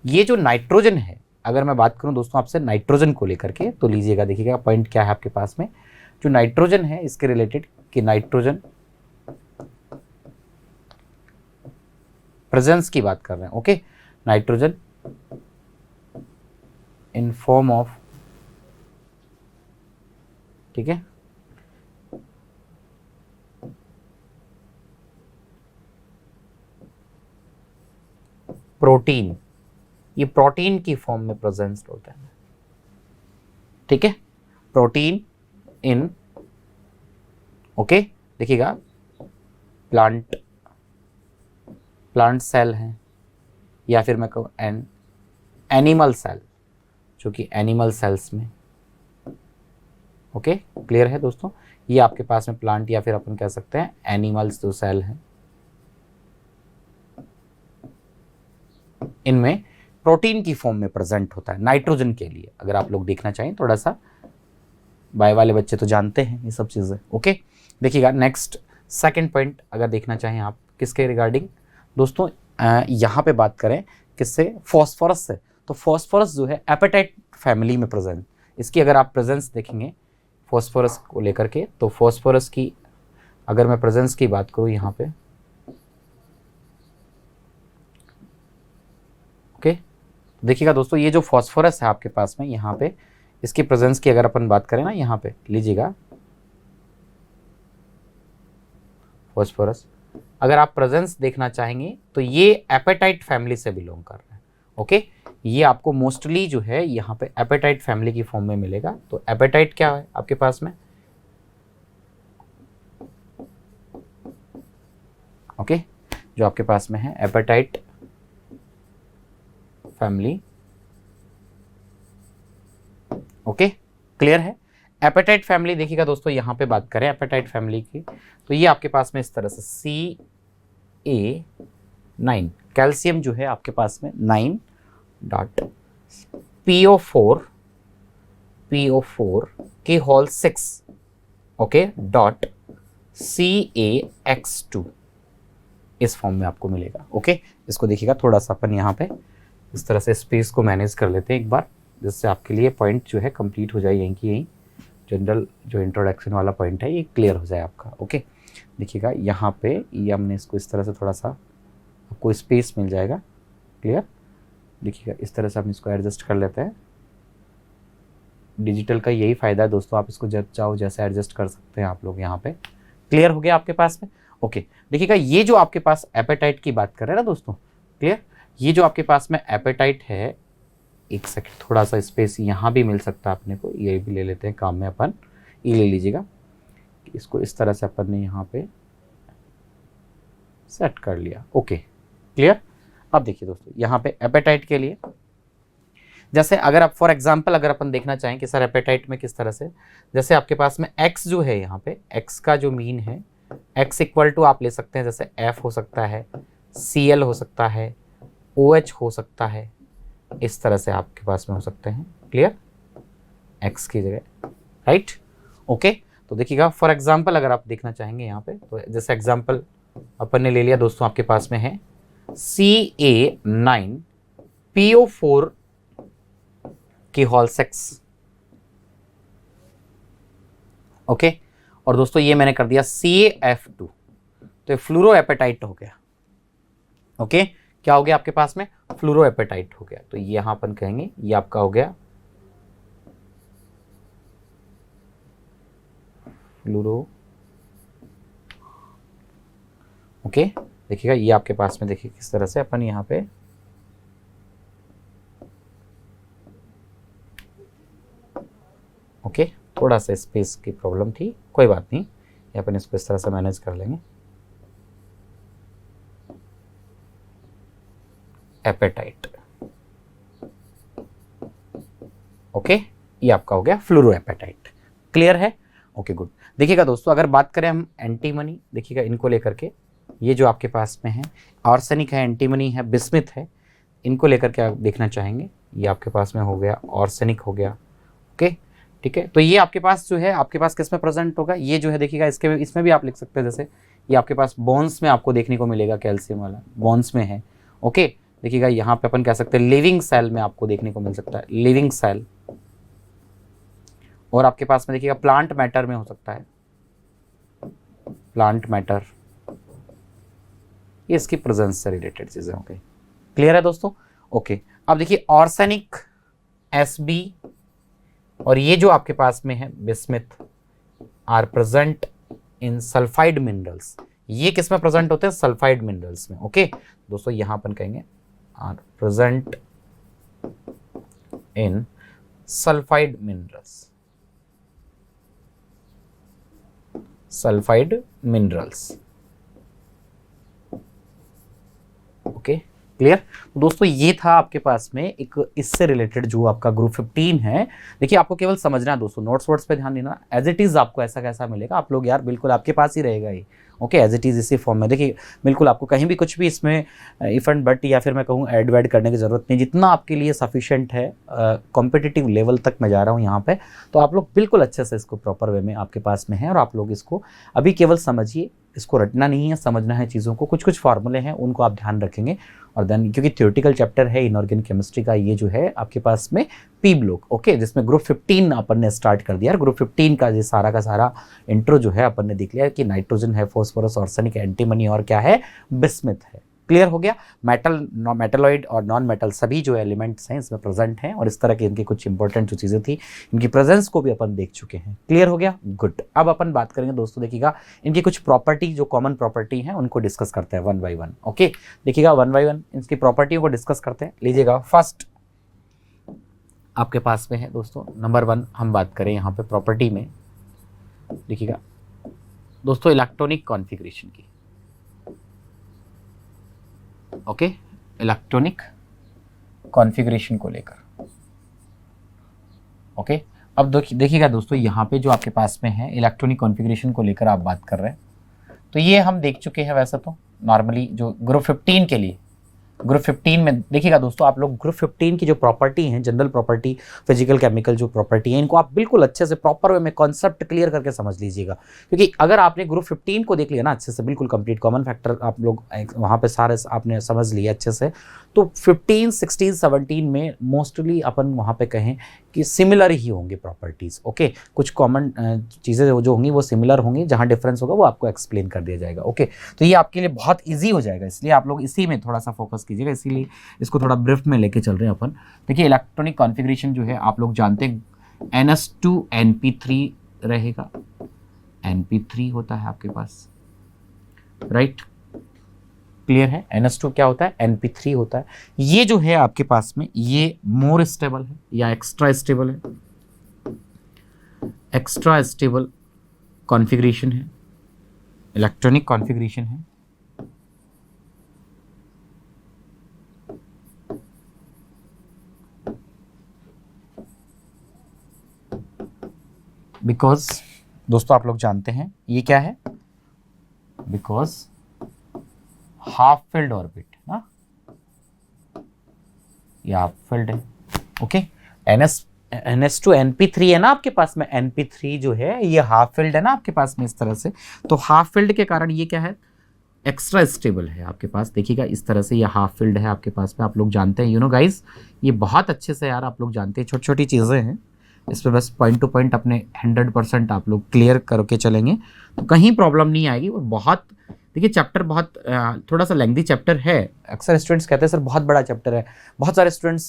ये जो नाइट्रोजन है, अगर मैं बात करूं दोस्तों आपसे नाइट्रोजन को लेकर के, तो लीजिएगा देखिएगा पॉइंट क्या है आपके पास में, जो नाइट्रोजन है इसके रिलेटेड कि नाइट्रोजन प्रेजेंस की बात कर रहे हैं। Okay, nitrogen in form of, ठीक है, प्रोटीन, ये प्रोटीन की फॉर्म में प्रेजेंस होता है। ठीक है, प्रोटीन इन, ओके देखिएगा प्लांट सेल है, या फिर मैं कहूँ एनिमल सेल, जो कि एनिमल सेल्स में। ओके क्लियर है दोस्तों, ये आपके पास में प्लांट या फिर अपन कह सकते हैं एनिमल्स जो सेल हैं, इनमें प्रोटीन की फॉर्म में प्रेजेंट होता है नाइट्रोजन के लिए। अगर आप लोग देखना चाहें, थोड़ा सा बायो वाले बच्चे तो जानते हैं ये सब चीज़ें। ओके, देखिएगा नेक्स्ट सेकंड पॉइंट अगर देखना चाहें आप किसके रिगार्डिंग दोस्तों, यहाँ पे बात करें किससे, फॉस्फोरस से। तो फॉस्फोरस जो है एपेटाइट फैमिली में प्रेजेंट, इसकी अगर आप प्रेजेंस देखेंगे फॉस्फोरस को लेकर के, तो फॉस्फोरस की अगर मैं प्रेजेंस की बात करूँ यहाँ पे, ओके, देखिएगा दोस्तों ये जो फॉस्फोरस है आपके पास में यहाँ पे, इसकी प्रेजेंस की अगर अपन बात करें ना, यहाँ पे लीजिएगा फॉस्फोरस, अगर आप प्रेजेंस देखना चाहेंगे तो ये एपेटाइट फैमिली से बिलोंग कर रहा है। ओके, ये आपको मोस्टली जो है यहाँ पे एपेटाइट फैमिली की फॉर्म में मिलेगा। तो एपेटाइट क्या है आपके पास में, ओके, जो आपके पास में है एपेटाइट फैमिली। ओके, क्लियर है। एपेटाइट फैमिली देखिएगा दोस्तों, यहाँ पे बात करें एपेटाइट फैमिली की, तो ये आपके पास में इस तरह से Ca9, कैल्शियम जो है आपके पास में 9 डॉट PO4 के होल 6, ओके, डॉट CaX2 इस फॉर्म में आपको मिलेगा। ओके, इसको देखिएगा थोड़ा सा अपन यहाँ पे इस तरह से स्पेस को मैनेज कर लेते हैं एक बार, जिससे आपके लिए पॉइंट जो है कंप्लीट हो जाए, यहीं की यहीं जनरल जो इंट्रोडक्शन वाला पॉइंट है ये क्लियर हो जाए आपका। ओके, देखिएगा यहाँ पे ये हमने इसको इस तरह से थोड़ा सा आपको स्पेस मिल जाएगा, क्लियर। देखिएगा इस तरह से हम इसको एडजस्ट कर लेते हैं। डिजिटल का यही फ़ायदा है दोस्तों, आप इसको जब चाहो जैसे एडजस्ट कर सकते हैं आप लोग यहाँ पे। क्लियर हो गया आपके पास में। ओके, देखिएगा ये जो आपके पास एपेटाइट की बात कर रहे हैं ना दोस्तों, क्लियर, ये जो आपके पास में एपेटाइट है, एक सेकंड थोड़ा सा स्पेस यहाँ भी मिल सकता है अपने को, ये भी ले लेते हैं काम में अपन, ये ले लीजिएगा, इसको इस तरह से अपन ने यहाँ पे सेट कर लिया। Okay, clear. अब देखिए दोस्तों यहाँ पे एपेटाइट के लिए, जैसे अगर आप फॉर एग्जांपल अगर अपन देखना चाहें कि सर एपेटाइट में किस तरह से, जैसे आपके पास में एक्स जो है यहाँ पे, एक्स का जो मीन है, एक्स इक्वल टू आप ले सकते हैं जैसे एफ हो सकता है, Cl हो सकता है, OH हो सकता है, इस तरह से आपके पास में हो सकते हैं, क्लियर, एक्स की जगह, राइट। ओके, तो देखिएगा फॉर एग्जांपल अगर आप देखना चाहेंगे यहाँ पे, तो जैसे एग्जांपल अपन ने ले लिया दोस्तों, आपके पास में है Ca9 PO4 की होल 6, ओके, और दोस्तों ये मैंने कर दिया CaF2, तो ये फ्लूरो एपेटाइट हो गया। ओके, क्या हो गया आपके पास में, फ्लूरो एपेटाइट हो गया। तो यहां अपन कहेंगे ये आपका हो गया फ्लूरो। ओके, देखिएगा ये आपके पास में, देखिए किस तरह से अपन यहाँ पे ओके, थोड़ा सा स्पेस की प्रॉब्लम थी, कोई बात नहीं, ये अपन इसको इस तरह से मैनेज कर लेंगे। एपेटाइट, ओके, ये आपका हो गया फ्लूरो एपेटाइट। क्लियर है। Okay, good. देखिएगा दोस्तों अगर बात करें हम एंटीमनी, देखिएगा इनको लेकर के, ये जो आपके पास में है आर्सेनिक है, एंटीमनी है, बिस्मिथ है, इनको लेकर के आप देखना चाहेंगे, ये आपके पास में हो गया आर्सेनिक हो गया। ओके, ठीक है, तो ये आपके पास जो है, आपके पास किस में प्रेजेंट होगा, ये जो है देखिएगा इसके इसमें भी आप लिख सकते हैं, जैसे ये आपके पास बोन्स में आपको देखने को मिलेगा, कैल्शियम वाला बोन्स में है। ओके, देखिएगा यहाँ पे अपन कह सकते हैं लिविंग सेल में आपको देखने को मिल सकता है, लिविंग सेल, और आपके पास में देखिएगा प्लांट मैटर में हो सकता है, प्लांट मैटर, ये इसकी प्रेजेंस से रिलेटेड चीजें हो गई। क्लियर है दोस्तों। ओके, अब देखिए आर्सेनिक Sb और ये जो आपके पास में है bismuth are present in sulphide minerals, ये किस में प्रेजेंट होते हैं, सल्फाइड मिनरल्स में। ओके दोस्तों, यहां अपन कहेंगे are present in sulphide minerals, sulphide minerals. Okay, clear. तो दोस्तों ये था आपके पास में एक इससे रिलेटेड जो आपका ग्रुप 15 है। देखिए आपको केवल समझना है दोस्तों, नोट्स वर्ड्स पे ध्यान देना, एज इट इज आपको ऐसा कैसा मिलेगा आप लोग यार बिल्कुल आपके पास ही रहेगा ये, ओके, एज इट इज इसी फॉर्म में। देखिए बिल्कुल आपको कहीं भी कुछ भी इसमें इफ एंड बट या फिर मैं कहूँ ऐड वैड करने की जरूरत नहीं, जितना आपके लिए सफिशिएंट है कॉम्पिटिटिव लेवल तक मैं जा रहा हूँ यहाँ पे, तो आप लोग बिल्कुल अच्छे से इसको प्रॉपर वे में आपके पास में है और आप लोग इसको अभी केवल समझिए, इसको रटना नहीं है, समझना है चीज़ों को, कुछ कुछ फार्मूले हैं उनको आप ध्यान रखेंगे और देन क्योंकि थ्योरेटिकल चैप्टर है इनऑर्गेनिक केमिस्ट्री का, ये जो है आपके पास में पी ब्लॉक, ओके, जिसमें ग्रुप 15 अपन ने स्टार्ट कर दिया। ग्रुप 15 का ये सारा का सारा इंट्रो जो है अपन ने देख लिया कि नाइट्रोजन है, फॉस्फोरस, आर्सेनिक, एंटीमनी और क्या है, बिस्मिथ है। क्लियर हो गया। मेटल, मेटलॉइड और नॉन मेटल सभी जो एलिमेंट्स हैं इसमें प्रेजेंट हैं और इस तरह की इनकी कुछ इंपॉर्टेंट जो चीज़ें थी इनकी प्रेजेंस को भी अपन देख चुके हैं। क्लियर हो गया, गुड। अब अपन बात करेंगे दोस्तों, देखिएगा इनकी कुछ प्रॉपर्टी जो कॉमन प्रॉपर्टी हैं उनको डिस्कस करते हैं वन बाई वन, ओके। देखिएगा वन बाई वन इसकी प्रॉपर्टियों को डिस्कस करते हैं। लीजिएगा फर्स्ट आपके पास में है दोस्तों, नंबर 1 हम बात करें यहाँ पे प्रॉपर्टी में, देखिएगा दोस्तों इलेक्ट्रॉनिक कॉन्फ़िगरेशन की, ओके, इलेक्ट्रॉनिक कॉन्फ़िगरेशन को लेकर, ओके। अब देखिएगा दोस्तों यहाँ पे जो आपके पास में है इलेक्ट्रॉनिक कॉन्फ़िगरेशन को लेकर आप बात कर रहे हैं, तो ये हम देख चुके हैं वैसे तो नॉर्मली जो ग्रुप 15 के लिए, ग्रुप 15 में देखिएगा दोस्तों आप लोग ग्रुप 15 की जो प्रॉपर्टी है, जनरल प्रॉपर्टी, फिजिकल केमिकल जो प्रॉपर्टी है, इनको आप बिल्कुल अच्छे से प्रॉपर वे में कॉन्सेप्ट क्लियर करके समझ लीजिएगा, क्योंकि अगर आपने ग्रुप 15 को देख लिया ना अच्छे से, बिल्कुल कंप्लीट कॉमन फैक्टर आप लोग वहाँ पे सारे आपने समझ लिया अच्छे से, तो 15, 16, 17 में मोस्टली अपन वहाँ पे कहें कि सिमिलर ही होंगे प्रॉपर्टीज़, ओके। कुछ कॉमन चीज़ें जो होंगी वो सिमिलर होंगी, जहाँ डिफरेंस होगा वो आपको एक्सप्लेन कर दिया जाएगा, ओके। तो ये आपके लिए बहुत ईजी हो जाएगा, इसलिए आप लोग इसी में थोड़ा सा फोकस कीजिएगा, इसीलिए इसको थोड़ा ब्रीफ में लेके चल रहे हैं अपन। देखिए इलेक्ट्रॉनिक कॉन्फ़िगरेशन जो है आप लोग जानते हैं NS2 NP3 रहेगा, NP3 होता है आपके पास, राइट, क्लियर है। NS2 क्या होता है, NP3 होता है। ये जो है आपके पास में ये मोर स्टेबल है या एक्स्ट्रा स्टेबल है, एक्स्ट्रा स्टेबल कॉन्फ़िगरेशन है, इलेक्ट्रॉनिक कॉन्फ़िगरेशन है। बिकॉज दोस्तों आप लोग जानते हैं ये क्या है, बिकॉज हाफ फिल्ड ऑर्बिट ना, ये हाफ फिल्ड है, ओके। NS2 NP3 है ना आपके पास में, NP3 जो है ये हाफ फिल्ड है ना आपके पास में इस तरह से, तो हाफ फिल्ड के कारण ये क्या है, एक्स्ट्रा स्टेबल है आपके पास। देखिएगा इस तरह से ये हाफ फिल्ड है आपके पास में, आप लोग जानते हैं, यू नो गाइस, ये बहुत अच्छे से यार आप लोग जानते हैं, छोटी छोटी चीज़ें हैं, इस पर बस पॉइंट टू पॉइंट अपने 100% आप लोग क्लियर करके चलेंगे तो कहीं प्रॉब्लम नहीं आएगी। और बहुत देखिए चैप्टर बहुत थोड़ा सा लेंथी चैप्टर है, अक्सर स्टूडेंट्स कहते हैं सर बहुत बड़ा चैप्टर है, बहुत सारे स्टूडेंट्स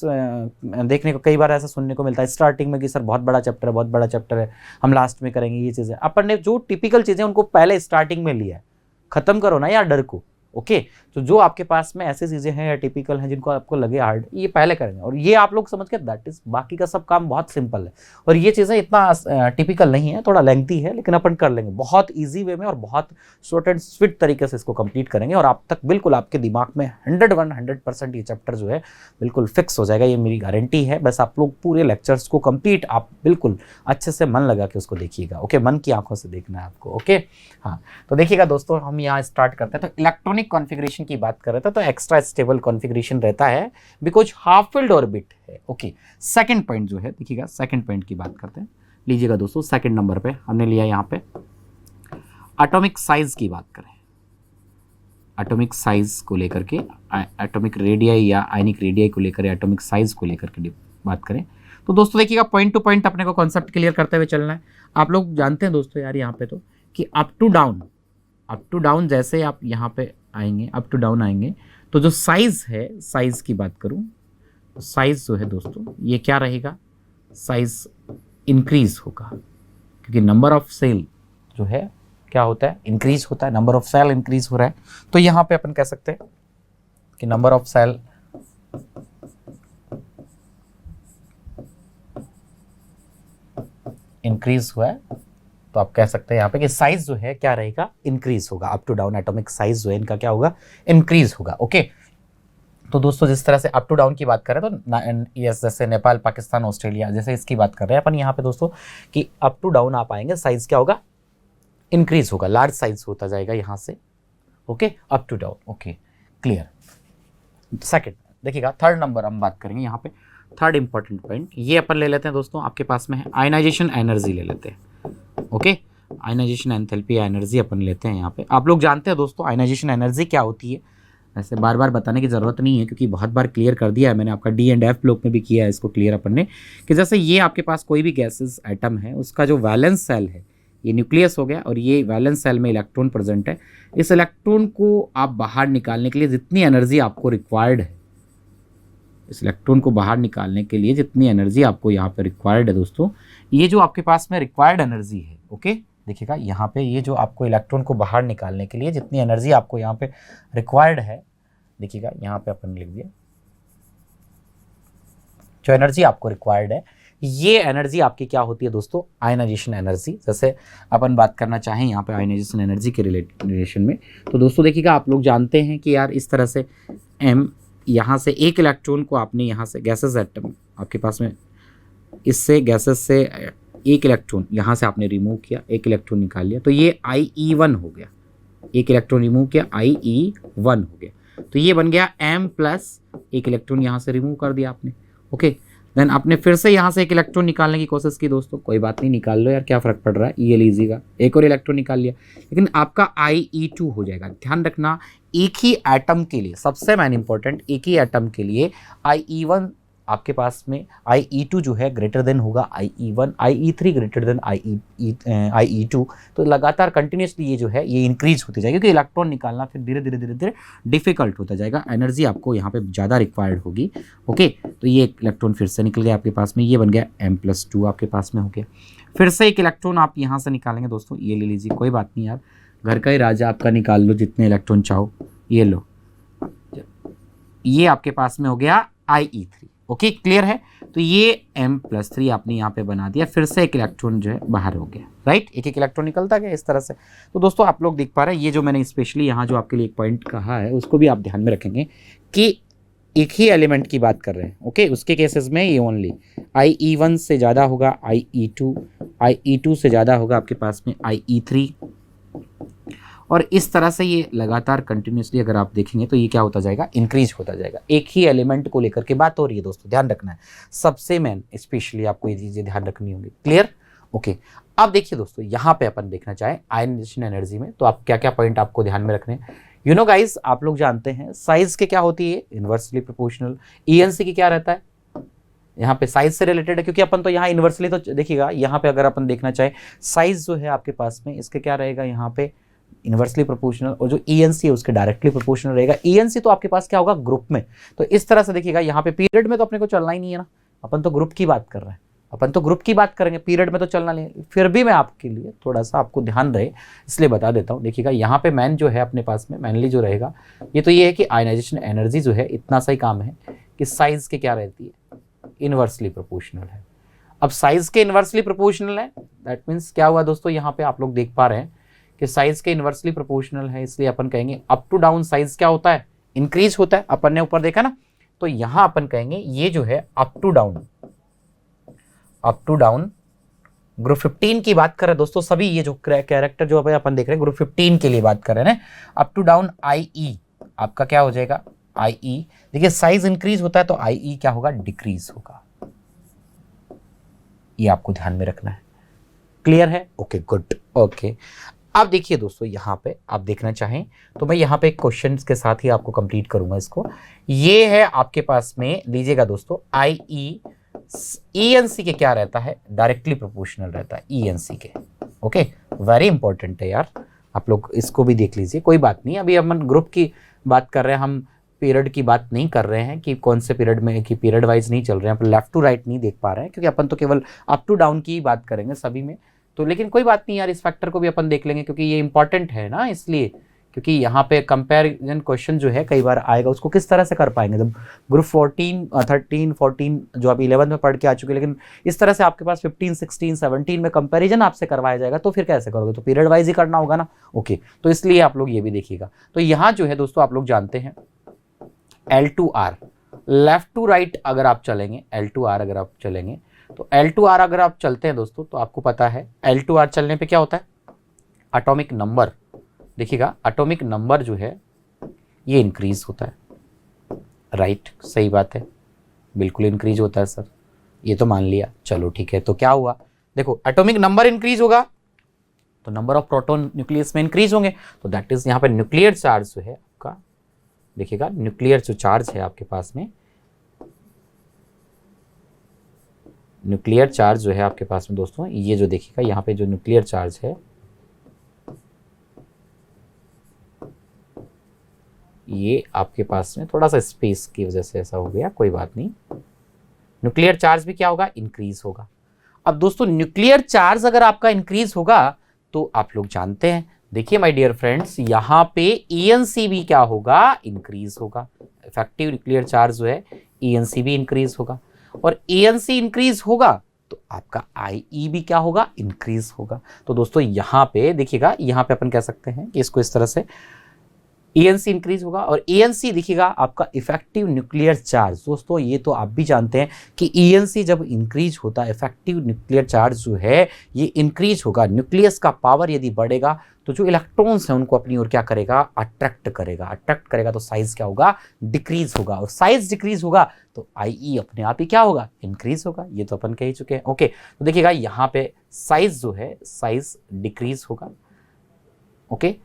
देखने को कई बार ऐसा सुनने को मिलता है स्टार्टिंग में कि सर बहुत बड़ा चैप्टर है, बहुत बड़ा चैप्टर है, हम लास्ट में करेंगे ये चीज़ें। अपन ने जो टिपिकल चीज़ें उनको पहले स्टार्टिंग में लिया है, ख़त्म करो ना यार डर को, ओके। तो जो आपके पास में ऐसी चीज़ें हैं या टिपिकल हैं जिनको आपको लगे हार्ड, ये पहले करेंगे और ये आप लोग समझ के दैट इज, बाकी का सब काम बहुत सिंपल है और ये चीज़ें इतना टिपिकल नहीं है, थोड़ा लेंथी है, लेकिन अपन कर लेंगे बहुत इजी वे में और बहुत शॉर्ट एंड स्वीट तरीके से इसको कंप्लीट करेंगे और आप तक बिल्कुल आपके दिमाग में 100% ये चैप्टर जो है बिल्कुल फिक्स हो जाएगा, ये मेरी गारंटी है। बस आप लोग पूरे लेक्चर्स को कंप्लीट आप बिल्कुल अच्छे से मन लगा के उसको देखिएगा, ओके, मन की आंखों से देखना है आपको, ओके। हाँ तो देखिएगा दोस्तों हम यहाँ स्टार्ट करते हैं, तो इलेक्ट्रॉनिक कॉन्फ़िगरेशन की बात कर रहे थे, तो एक्स्ट्रा स्टेबल कॉन्फ़िगरेशन रहता है बिकॉज हाफ फिल्ड ऑर्बिट है, ओके। सेकंड पॉइंट जो है देखिएगा, सेकंड पॉइंट की बात करते हैं। लीजिएगा दोस्तों सेकंड नंबर पे हमने लिया यहाँ पे एटॉमिक साइज की बात करें, एटॉमिक साइज को लेकर के, एटॉमिक रेडियाई या आयनिक रेडियाई को लेकर, एटॉमिक साइज को लेकर के बात करें तो दोस्तों देखिएगा पॉइंट टू पॉइंट अपने को कॉन्सेप्ट क्लियर करते हुए चलना है। आप लोग जानते हैं दोस्तों यार यहाँ पे तो कि अप टू डाउन जैसे आप यहाँ पे आएंगे, अप टू डाउन आएंगे तो जो साइज है, साइज की बात करूँ तो साइज जो है दोस्तों ये क्या रहेगा, साइज इंक्रीज होगा क्योंकि नंबर ऑफ सेल जो है क्या होता है, इंक्रीज होता है, नंबर ऑफ सेल इंक्रीज हो रहा है। तो यहाँ पे अपन कह सकते हैं कि नंबर ऑफ सेल इंक्रीज हुआ है, तो आप कह सकते हैं यहाँ पे कि साइज जो है क्या रहेगा, इंक्रीज होगा। Up to down atomic size जो है इनका क्या होगा, इंक्रीज होगा, ओके। तो दोस्तों जिस तरह से अप टू डाउन की बात करें तो यस, जैसे नेपाल, पाकिस्तान, ऑस्ट्रेलिया, जैसे इसकी बात कर रहे हैं अपन यहाँ पे दोस्तों कि अप टू डाउन आप आएंगे, साइज क्या होगा, इंक्रीज होगा, लार्ज साइज होता जाएगा यहाँ से। Okay, up to down. Okay, clear. Second देखिएगा, थर्ड नंबर हम बात करेंगे यहाँ पे, थर्ड इंपॉर्टेंट पॉइंट ये अपन ले लेते हैं दोस्तों, आपके पास में है आयनाइजेशन एनर्जी ले लेते हैं। ओके, आयनाइजेशन एंथैल्पी एनर्जी अपन लेते हैं यहाँ पे। आप लोग जानते हैं दोस्तों आयनाइजेशन एनर्जी क्या होती है, ऐसे बार बार बताने की ज़रूरत नहीं है क्योंकि बहुत बार क्लियर कर दिया है मैंने, आपका डी एंड एफ ब्लॉक में भी किया है इसको क्लियर अपन ने, कि जैसे ये आपके पास कोई भी गैसेस एटम है, उसका जो वैलेंस सेल है, ये न्यूक्लियस हो गया और ये वैलेंस सेल में इलेक्ट्रॉन प्रेजेंट है। इस इलेक्ट्रॉन को आप बाहर निकालने के लिए जितनी एनर्जी आपको रिक्वायर्ड है, इस इलेक्ट्रॉन को बाहर निकालने के लिए जितनी एनर्जी आपको यहाँ पे रिक्वायर्ड है दोस्तों, ये जो आपके पास में रिक्वायर्ड एनर्जी है, ओके देखिएगा यहाँ पे, ये जो आपको इलेक्ट्रॉन को बाहर निकालने के लिए जितनी एनर्जी आपको यहाँ पे रिक्वायर्ड है, देखिएगा यहाँ पे अपन लिख दिया, जो एनर्जी आपको रिक्वायर्ड है, ये एनर्जी आपकी क्या होती है दोस्तों, आयनाइजेशन एनर्जी। जैसे अपन बात करना चाहें यहाँ पे आयनाइजेशन एनर्जी के रिलेशन में, तो दोस्तों देखिएगा आप लोग जानते हैं कि यार इस तरह से m, यहाँ से एक इलेक्ट्रॉन को आपने यहाँ से गैसेस एटम आपके पास में, इससे गैसेस से एक इलेक्ट्रॉन यहाँ से आपने रिमूव किया, एक इलेक्ट्रॉन निकाल लिया, तो ये IE1 हो गया, एक इलेक्ट्रॉन रिमूव किया IE1 हो गया, तो ये बन गया m प्लस एक इलेक्ट्रॉन यहाँ से रिमूव कर दिया आपने। ओके, देन आपने फिर से यहाँ से एक इलेक्ट्रॉन निकालने की कोशिश की दोस्तों, कोई बात नहीं, निकाल लो यार, क्या फ़र्क पड़ रहा है, ये लीजिएगा, एक और इलेक्ट्रॉन निकाल लिया, लेकिन आपका IE2 हो जाएगा। ध्यान रखना, एक ही एटम के लिए, सबसे मेन इंपॉर्टेंट, एक ही एटम के लिए IE1 आपके पास में, IE2 जो है ग्रेटर देन होगा IE1, IE3 greater than IE2, तो लगातार कंटिन्यूसली ये जो है ये इंक्रीज होती जाएगी, क्योंकि इलेक्ट्रॉन निकालना फिर धीरे धीरे धीरे धीरे डिफिकल्ट होता जाएगा, एनर्जी आपको यहाँ पे ज़्यादा रिक्वायर्ड होगी। ओके, तो ये एक इलेक्ट्रॉन फिर से निकल गया आपके पास में, ये बन गया m+2 आपके पास में हो गया। फिर से एक इलेक्ट्रॉन आप यहाँ से निकालेंगे दोस्तों, ये ले लीजिए, कोई बात नहीं यार, घर का ही राजा आपका, निकाल लो जितने इलेक्ट्रॉन चाहो, ये लो, ये आपके पास में हो गया IE3। ओके, क्लियर है, तो ये m+3 आपने यहाँ पे बना दिया, फिर से एक इलेक्ट्रॉन जो है बाहर हो गया, राइट, एक एक इलेक्ट्रॉन निकलता गया इस तरह से। तो दोस्तों आप लोग देख पा रहे हैं, ये जो मैंने स्पेशली यहाँ जो आपके लिए एक पॉइंट कहा है उसको भी आप ध्यान में रखेंगे कि एक ही एलिमेंट की बात कर रहे हैं। ओके, उसके केसेस में ये ओनली IE1 से ज़्यादा होगा IE2, IE2 से ज़्यादा होगा आपके पास में IE3, और इस तरह से ये लगातार कंटिन्यूसली अगर आप देखेंगे तो ये क्या होता जाएगा, इंक्रीज होता जाएगा। एक ही एलिमेंट को लेकर के बात हो रही है दोस्तों, ध्यान रखना है, सबसे मेन स्पेशली आपको ये चीज़ें ध्यान रखनी होंगी। क्लियर? ओके, अब देखिए दोस्तों, यहाँ पे अपन देखना चाहें आयनाइजेशन एनर्जी में, तो आप क्या क्या पॉइंट आपको ध्यान में रखने हैं। यू नो गाइज, आप लोग जानते हैं साइज के क्या होती है, इन्वर्सली प्रोपोर्शनल। ENC की क्या रहता है, यहाँ पे साइज से रिलेटेड है, क्योंकि अपन तो यहाँ इन्वर्सली, तो देखिएगा यहाँ पे अगर अपन देखना चाहें साइज जो है आपके पास में, इसके क्या रहेगा यहाँ पे इन्वर्सली प्रोपोर्शनल, और जो ENC है उसके डायरेक्टली प्रोपोर्शनल रहेगा। ENC तो आपके पास क्या होगा, ग्रुप में। तो इस तरह से देखिएगा यहाँ पे पीरियड में तो अपने को चलना ही नहीं है ना, अपन तो ग्रुप की बात कर रहे हैं, अपन तो ग्रुप की बात करेंगे, पीरियड में तो चलना नहीं। फिर भी मैं आपके लिए थोड़ा सा आपको ध्यान रहे इसलिए बता देता हूँ। देखिएगा यहाँ पे मैन जो है अपने पास में मैनली जो रहेगा, ये तो ये है कि आयनाइजेशन एनर्जी जो है इतना सा ही काम है कि साइज के क्या रहती है, इन्वर्सली प्रोपोर्शनल है। अब साइज के इन्वर्सली प्रोपोर्शनल है, दैट मीन्स क्या हुआ दोस्तों, यहाँ पे आप लोग देख पा रहे हैं कि साइज के इन्वर्सली प्रोपोर्शनल है, इसलिए अपन कहेंगे अप टू डाउन साइज क्या होता है, इंक्रीज होता है। अपन ने ऊपर देखा ना, तो यहां अपन कहेंगे ये जो है अप टू डाउन ग्रुप 15 की बात कर रहे हैं दोस्तों, सभी ये जो कैरेक्टर जो अपन देख रहे हैं ग्रुप 15 के लिए बात कर रहे हैं, अप टू डाउन IE आपका क्या हो जाएगा, IE। देखिए साइज इंक्रीज होता है तो IE क्या होगा, डिक्रीज होगा, ये आपको ध्यान में रखना है। क्लियर है? Okay, good. ओके, अब देखिए दोस्तों, यहाँ पे आप देखना चाहें तो मैं यहाँ पे एक क्वेश्चन के साथ ही आपको कंप्लीट करूंगा इसको। ये है आपके पास में, लीजिएगा दोस्तों, IE ENC के क्या रहता है, डायरेक्टली प्रोपोर्शनल रहता है ENC के। ओके, वेरी इंपॉर्टेंट है यार, आप लोग इसको भी देख लीजिए। कोई बात नहीं, अभी हम ग्रुप की बात कर रहे हैं, हम पीरियड की बात नहीं कर रहे हैं कि कौन से पीरियड में, कि पीरियड वाइज नहीं चल रहे हैं, अपन लेफ्ट टू राइट नहीं देख पा रहे हैं, क्योंकि अपन तो केवल अप टू डाउन की ही बात करेंगे सभी में। तो लेकिन कोई बात नहीं यार, इस फैक्टर को भी अपन देख लेंगे क्योंकि ये इंपॉर्टेंट है ना, इसलिए क्योंकि यहाँ पे कंपैरिजन क्वेश्चन जो है कई बार आएगा, उसको किस तरह से कर पाएंगे जब ग्रुप 14, 13, 14 जो आप 11 में पढ़ के आ चुके हैं, लेकिन इस तरह से आपके पास 15, 16, 17 में कंपैरिजन आपसे करवाया जाएगा, तो फिर कैसे करोगे, तो पीरियड वाइज ही करना होगा ना। ओके, तो इसलिए आप लोग ये भी देखिएगा। तो यहाँ जो है दोस्तों आप लोग जानते हैं L2R, लेफ्ट टू राइट अगर आप चलेंगे, L2R अगर आप चलेंगे तो L2R अगर आप चलते हैं दोस्तों तो आपको पता है L2R चलने पे क्या होता है, एटॉमिक नंबर, देखिएगा एटॉमिक नंबर जो है ये इंक्रीज होता है, राइट, सही बात है, बिल्कुल इंक्रीज होता है सर, ये तो मान लिया, चलो ठीक है। तो क्या हुआ, देखो एटॉमिक नंबर इंक्रीज होगा तो नंबर ऑफ प्रोटॉन न्यूक्लियस में इंक्रीज होंगे, तो दैट इज यहाँ पे न्यूक्लियर चार्ज जो है आपका, देखिएगा न्यूक्लियर जो चार्ज है आपके पास में, न्यूक्लियर चार्ज जो है आपके पास में दोस्तों, ये जो देखिएगा यहाँ पे जो न्यूक्लियर चार्ज है ये आपके पास में थोड़ा सा स्पेस की वजह से ऐसा हो गया, कोई बात नहीं, न्यूक्लियर चार्ज भी क्या होगा, इंक्रीज होगा। अब दोस्तों न्यूक्लियर चार्ज अगर आपका इंक्रीज होगा तो आप लोग जानते हैं, देखिए माय डियर फ्रेंड्स, यहाँ पे ENC भी क्या होगा, इंक्रीज होगा, इफेक्टिव न्यूक्लियर चार्ज जो है ENC भी इंक्रीज होगा, और ENC इंक्रीज होगा तो आपका IE भी क्या होगा, इंक्रीज होगा। तो दोस्तों यहाँ पे देखिएगा, यहाँ पे अपन कह सकते हैं कि इसको इस तरह से ENC इंक्रीज होगा, और ENC देखिएगा आपका इफेक्टिव न्यूक्लियर चार्ज, दोस्तों ये तो आप भी जानते हैं कि ENC जब इंक्रीज होता है, इफेक्टिव न्यूक्लियर चार्ज जो है ये इंक्रीज होगा, न्यूक्लियस का पावर यदि बढ़ेगा तो जो इलेक्ट्रॉन्स हैं उनको अपनी ओर क्या करेगा, अट्रैक्ट करेगा, अट्रैक्ट करेगा तो साइज क्या होगा, डिक्रीज होगा, और साइज डिक्रीज होगा तो IE अपने आप ही क्या होगा, इंक्रीज होगा, ये तो अपन कह ही चुके हैं। ओके, तो देखिएगा यहाँ पे साइज जो है, साइज डिक्रीज होगा। ओके,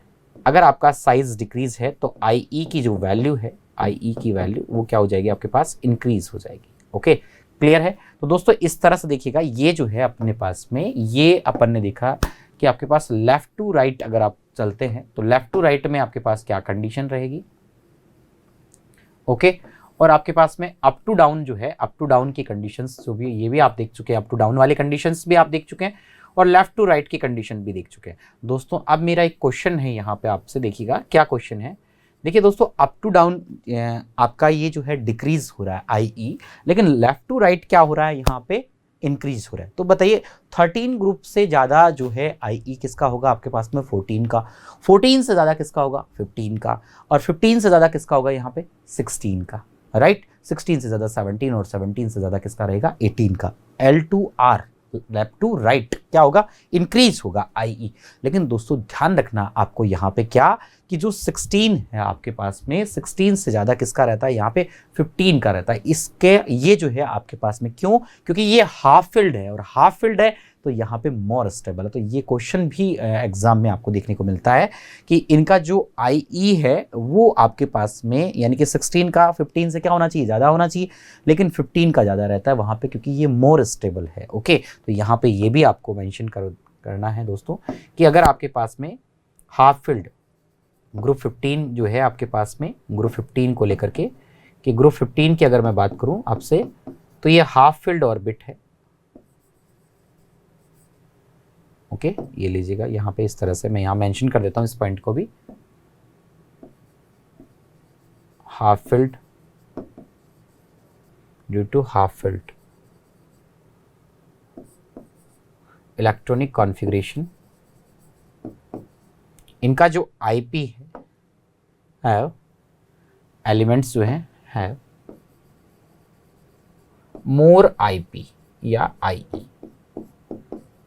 अगर आपका साइज डिक्रीज है तो IE की जो वैल्यू है, IE की वैल्यू वो क्या हो जाएगी आपके पास, इंक्रीज हो जाएगी। ओके, क्लियर है। तो दोस्तों इस तरह से देखिएगा, ये जो है अपने पास में, ये अपन ने देखा कि आपके पास लेफ्ट टू राइट अगर आप चलते हैं तो लेफ्ट टू राइट में आपके पास क्या कंडीशन रहेगी, ओके, और आपके पास में अप टू डाउन जो है, अप टू डाउन की कंडीशंस जो भी, ये भी आप देख चुके हैं, अप टू डाउन वाली कंडीशंस भी आप देख चुके हैं, और लेफ्ट टू राइट की कंडीशन भी देख चुके हैं। दोस्तों अब मेरा एक क्वेश्चन है यहाँ पे आपसे, देखिएगा क्या क्वेश्चन है। देखिए दोस्तों, अप टू डाउन आपका ये जो है डिक्रीज हो रहा है IE, लेकिन लेफ्ट टू राइट क्या हो रहा है, यहाँ पे इंक्रीज हो रहा है। तो बताइए 13 ग्रुप से ज़्यादा जो है IE किसका होगा आपके पास में, 14 का, 14 से ज़्यादा किसका होगा, 15 का, और 15 से ज़्यादा किसका होगा यहाँ पे, 16 का, राइट, 16 से ज़्यादा 17, और 17 से ज़्यादा किसका रहेगा, 18 का। L2R, लेफ्ट टू राइट क्या होगा, इंक्रीज होगा IE। लेकिन दोस्तों ध्यान रखना आपको यहाँ पे क्या, कि जो 16 है आपके पास में, 16 से ज़्यादा किसका रहता है, यहाँ पे 15 का रहता है। इसके ये जो है आपके पास में, क्यों, क्योंकि ये हाफ फील्ड है, और हाफ फील्ड है तो यहाँ पे मोर स्टेबल है। तो ये क्वेश्चन भी एग्जाम में आपको देखने को मिलता है कि इनका जो IE है वो आपके पास में, यानी कि 16 का 15 से क्या होना चाहिए, ज़्यादा होना चाहिए, लेकिन 15 का ज़्यादा रहता है वहाँ पे, क्योंकि ये मोर स्टेबल है। ओके, तो यहाँ पे ये भी आपको मेंशन करना है दोस्तों, कि अगर आपके पास में हाफ फील्ड ग्रुप 15 जो है आपके पास में, ग्रुप 15 को लेकर के, कि ग्रुप 15 की अगर मैं बात करूं आपसे, तो ये हाफ फील्ड ऑर्बिट है। ओके, ये लीजिएगा यहाँ पे, इस तरह से मैं यहाँ मेंशन कर देता हूँ इस पॉइंट को भी, half filled due to half filled electronic configuration, इनका जो IP है एलिमेंट्स जो है मोर IP या IE,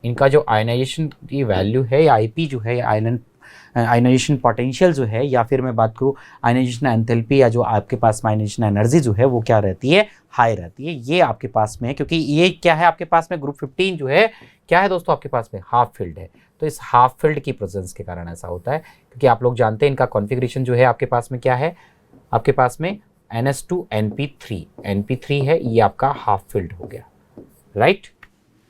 इनका जो आयनाइजेशन की वैल्यू है, या IP जो है, आयनाइजेशन पोटेंशियल जो है, या फिर मैं बात करूँ आयनाइजेशन एंथैल्पी, या जो आपके पास में आयनाइजेशन एनर्जी जो है वो क्या रहती है, हाई रहती है। ये आपके पास में है, क्योंकि ये क्या है आपके पास में, ग्रुप 15 जो है क्या है दोस्तों आपके पास में, हाफ फील्ड है। तो इस हाफ फील्ड की प्रेजेंस के कारण ऐसा होता है, क्योंकि आप लोग जानते हैं इनका कॉन्फ़िगरेशन जो है आपके पास में क्या है, आपके पास में NS2 NP3 है, ये आपका हाफ फील्ड हो गया, राइट,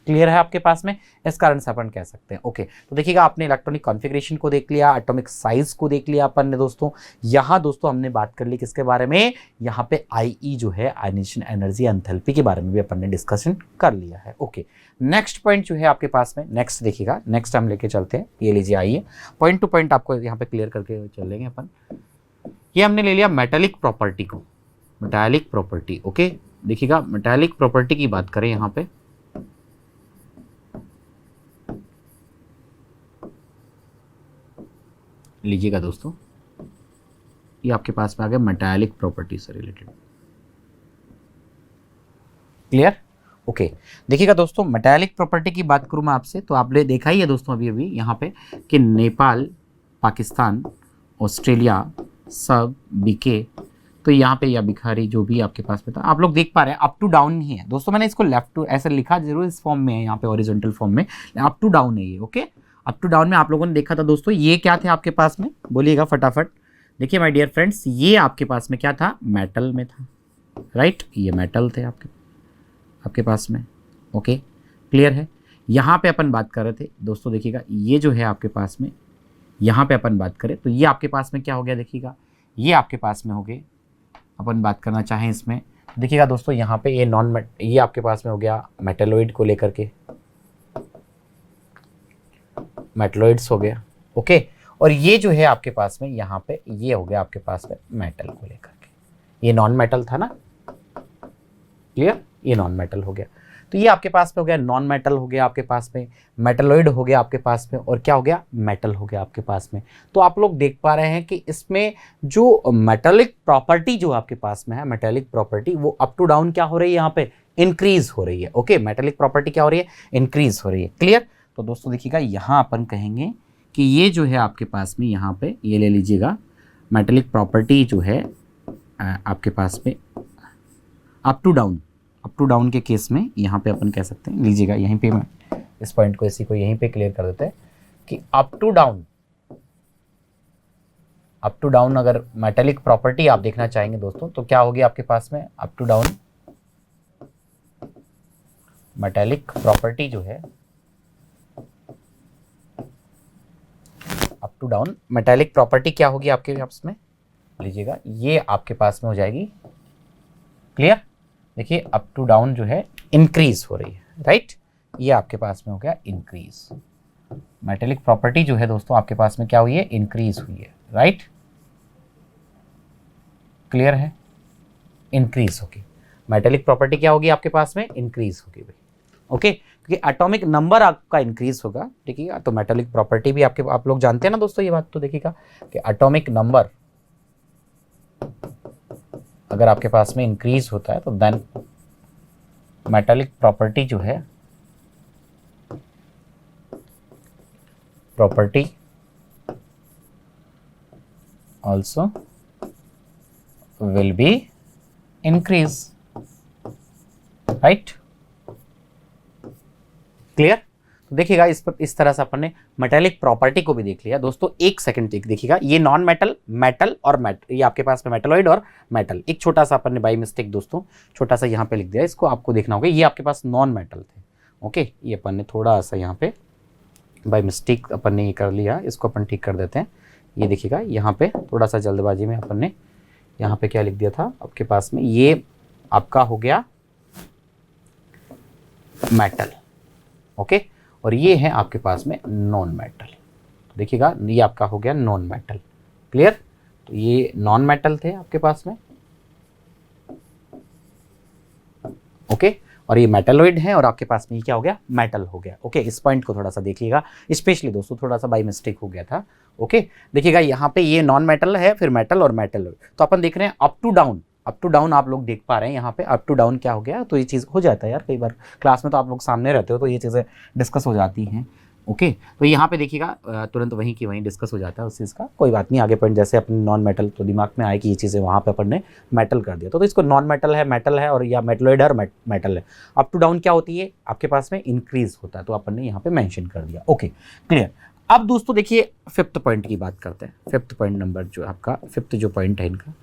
क्लियर है आपके पास में, इस कारण से अपन कह सकते हैं। ओके, तो देखिएगा आपने इलेक्ट्रॉनिक कॉन्फ़िगरेशन को देख लिया, एटॉमिक साइज को देख लिया अपन ने दोस्तों। यहाँ दोस्तों हमने बात कर ली किसके बारे में, यहाँ पे IE जो है आयनाइजेशन एनर्जी एंथैल्पी के बारे में भी अपन ने डिस्कशन कर लिया है। ओके, नेक्स्ट पॉइंट जो है आपके पास में, नेक्स्ट देखिएगा, नेक्स्ट हम लेके चलते हैं, ये लीजिए, आइए पॉइंट टू पॉइंट आपको यहाँ पे क्लियर करके चल लेंगे अपन। ये हमने ले लिया मेटालिक प्रॉपर्टी को, मेटालिक प्रॉपर्टी। ओके, देखिएगा मेटालिक प्रॉपर्टी की बात करें यहाँ पे, लीजिएगा दोस्तों, ये आपके पास में आ गया मेटालिक प्रॉपर्टी से रिलेटेड। क्लियर? ओके देखिएगा दोस्तों, मेटालिक प्रॉपर्टी की बात करूँ मैं आपसे, तो आपने देखा ही है दोस्तों अभी अभी यहाँ पे कि नेपाल, पाकिस्तान, ऑस्ट्रेलिया, सब बीके, तो यहाँ पे या भिखारी जो भी आपके पास में था, आप लोग देख पा रहे हैं अप टू डाउन ही है दोस्तों। मैंने इसको लेफ्ट टू ऐसे लिखा जरूर, इस फॉर्म में है, यहाँ पे हॉरिजॉन्टल फॉर्म में अप टू डाउन है ये। ओके, अप टू डाउन में आप लोगों ने देखा था दोस्तों, ये क्या थे आपके पास में, बोलिएगा फटाफट। देखिए माय डियर फ्रेंड्स, ये आपके पास में क्या था, मेटल में था, राइट, ये मेटल थे आपके पास में। ओके क्लियर है? यहाँ पे अपन बात कर रहे थे दोस्तों, देखिएगा ये जो है आपके पास में, यहाँ पे अपन बात करें तो ये आपके पास में क्या हो गया, देखिएगा ये आपके पास में हो गए, अपन बात करना चाहें इसमें, देखिएगा दोस्तों यहाँ पे ये आपके पास में हो गया मेटलोइड को लेकर के, मेटलोइड्स हो गया। ओके, और ये जो है आपके पास में यहाँ पे ये हो गया आपके पास में मेटल को लेकर के, ये नॉन मेटल था ना, क्लियर, ये नॉन मेटल हो गया। तो ये आपके पास में हो गया नॉन मेटल हो गया आपके पास में, मेटलोइड हो गया आपके पास में, और क्या हो गया, मेटल हो गया आपके पास में। तो आप लोग देख पा रहे हैं कि इसमें जो मेटालिक प्रॉपर्टी जो आपके पास में है, मेटालिक प्रॉपर्टी वो अप टू डाउन क्या हो रही है, यहाँ पे इंक्रीज हो रही है। ओके, मेटालिक प्रॉपर्टी क्या हो रही है, इंक्रीज हो रही है। क्लियर? तो दोस्तों देखिएगा यहाँ अपन कहेंगे कि ये जो है आपके पास में, यहाँ पे ये ले लीजिएगा, मेटालिक प्रॉपर्टी जो है आपके पास में अप टू डाउन के केस में यहाँ पे अपन कह सकते हैं, लीजिएगा यहीं पे मैं इस पॉइंट को इसी को यहीं पे क्लियर कर देते हैं कि अप टू डाउन अगर मेटालिक प्रॉपर्टी आप देखना चाहेंगे दोस्तों, तो क्या होगी आपके पास में, up to down metallic property जो है, up to down metallic property क्या होगी आपके पास में, लीजिएगा ये आपके पास में हो जाएगी। क्लियर? देखिए अप टू डाउन जो है इंक्रीज हो रही है, राइट, ये आपके पास में हो गया इंक्रीज। मेटालिक प्रॉपर्टी जो है दोस्तों आपके पास में क्या हुई है, इंक्रीज हुई है, राइट, क्लियर है, इंक्रीज होगी। मेटालिक प्रॉपर्टी क्या होगी आपके पास में, इंक्रीज होगी भाई। ओके, क्योंकि एटॉमिक नंबर आपका इंक्रीज होगा, देखिएगा, तो मेटालिक प्रॉपर्टी भी आप लोग जानते हैं ना दोस्तों ये बात, तो देखिएगा कि एटॉमिक नंबर अगर आपके पास में इंक्रीज होता है तो देन मेटालिक प्रॉपर्टी जो है, property also will be increase, right, clear? तो देखिएगा इस तरह से अपन ने मेटालिक प्रॉपर्टी को भी देख लिया दोस्तों। एक सेकंड देखिएगा, ये नॉन मेटल, मेटल और ये आपके पास में मेटलॉइड और मेटल, एक छोटा सा अपन ने बाई मिस्टेक दोस्तों छोटा सा यहाँ पे लिख दिया, इसको आपको देखना होगा, ये आपके पास नॉन मेटल थे। ओके, ये अपन ने थोड़ा सा यहाँ पे बाई मिस्टेक अपन ने ये कर लिया, इसको अपन ठीक कर देते हैं। ये देखिएगा यहाँ पे थोड़ा सा जल्दबाजी में अपन ने यहाँ पे क्या लिख दिया था आपके पास में, ये आपका हो गया मेटल। ओके, और ये है आपके पास में नॉन मेटल, देखिएगा ये आपका हो गया नॉन मेटल। क्लियर? तो ये नॉन मेटल थे आपके पास में, ओके, और ये मेटलॉइड है, और आपके पास में ये क्या हो गया, मेटल हो गया। ओके, इस पॉइंट को थोड़ा सा देखिएगा, स्पेशली दोस्तों थोड़ा सा बाई मिस्टेक हो गया था। ओके, देखिएगा यहाँ पे ये नॉन मेटल है, फिर मेटल और मेटलॉइड, तो अपन देख रहे हैं अप टू डाउन आप लोग देख पा रहे हैं यहाँ पे अप टू डाउन क्या हो गया। तो ये चीज़ हो जाता है यार, कई बार क्लास में तो आप लोग सामने रहते हो तो ये चीज़ें डिस्कस हो जाती हैं। ओके, तो यहाँ पे देखिएगा तुरंत वहीं की वहीं डिस्कस हो जाता है उस चीज़ का, कोई बात नहीं, आगे पॉइंट जैसे अपने नॉन मेटल तो दिमाग में आए कि ये चीज़ें वहाँ पे अपन ने मेटल कर दिया, तो इसको नॉन मेटल है, मेटल है, और या मेटलॉइड है और मेटल है। अप टू डाउन क्या होती है आपके पास में, इंक्रीज होता है, तो अपन ने यहाँ पे मैंशन कर दिया। Okay, clear? अब दोस्तों देखिए फिफ्थ पॉइंट की बात करते हैं। फिफ्थ पॉइंट नंबर जो आपका फिफ्थ जो पॉइंट है इनका,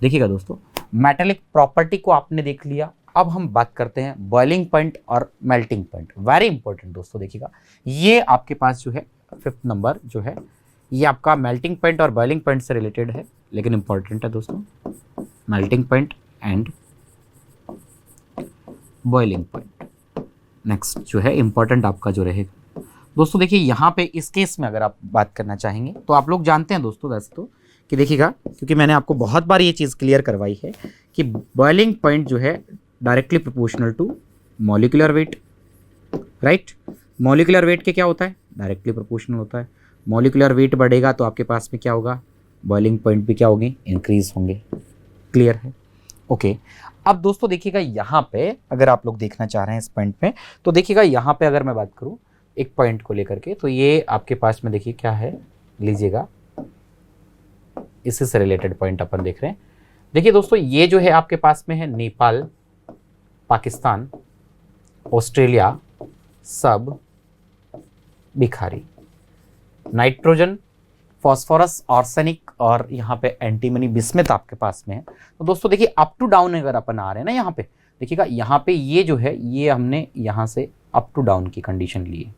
देखिएगा दोस्तों मेटालिक प्रॉपर्टी को आपने देख लिया। अब हम बात करते हैं बॉइलिंग पॉइंट और मेल्टिंग पॉइंट, वेरी इंपॉर्टेंट दोस्तों। देखिएगा ये आपके पास जो है फिफ्थ नंबर जो है ये आपका मेल्टिंग पॉइंट और बॉइलिंग पॉइंट से रिलेटेड है, लेकिन इंपॉर्टेंट है दोस्तों, melting point and boiling point. Next जो है इंपॉर्टेंट आपका जो रहेगा दोस्तों, देखिए यहाँ पे इस केस में अगर आप बात करना चाहेंगे तो आप लोग जानते हैं दोस्तों वैसे तो कि देखिएगा, क्योंकि मैंने आपको बहुत बार ये चीज़ क्लियर करवाई है कि बॉइलिंग पॉइंट जो है directly proportional to molecular weight, right. Molecular weight के क्या होता है, डायरेक्टली प्रोपोर्शनल होता है। मॉलिक्यूलर वेट बढ़ेगा तो आपके पास में क्या होगा, बॉइलिंग पॉइंट भी क्या होगी, इंक्रीज होंगे। क्लियर है? ओके। अब दोस्तों देखिएगा यहाँ पे अगर आप लोग देखना चाह रहे हैं इस पॉइंट पे, तो देखिएगा यहाँ पे अगर मैं बात करूँ एक पॉइंट को लेकर के, तो ये आपके पास में देखिए क्या है, लीजिएगा इसी से रिलेटेड पॉइंट अपन देख रहे हैं। देखिए दोस्तों ये जो है आपके पास में है नेपाल, पाकिस्तान, ऑस्ट्रेलिया, सब भिखारी, नाइट्रोजन, फॉस्फोरस, आर्सेनिक और यहाँ पे एंटीमनी, बिस्मथ आपके पास में है। तो दोस्तों देखिए अप टू डाउन अगर अपन आ रहे हैं ना यहाँ पे, देखिएगा यहाँ पे ये जो है ये हमने यहाँ से अप टू डाउन की कंडीशन ली है।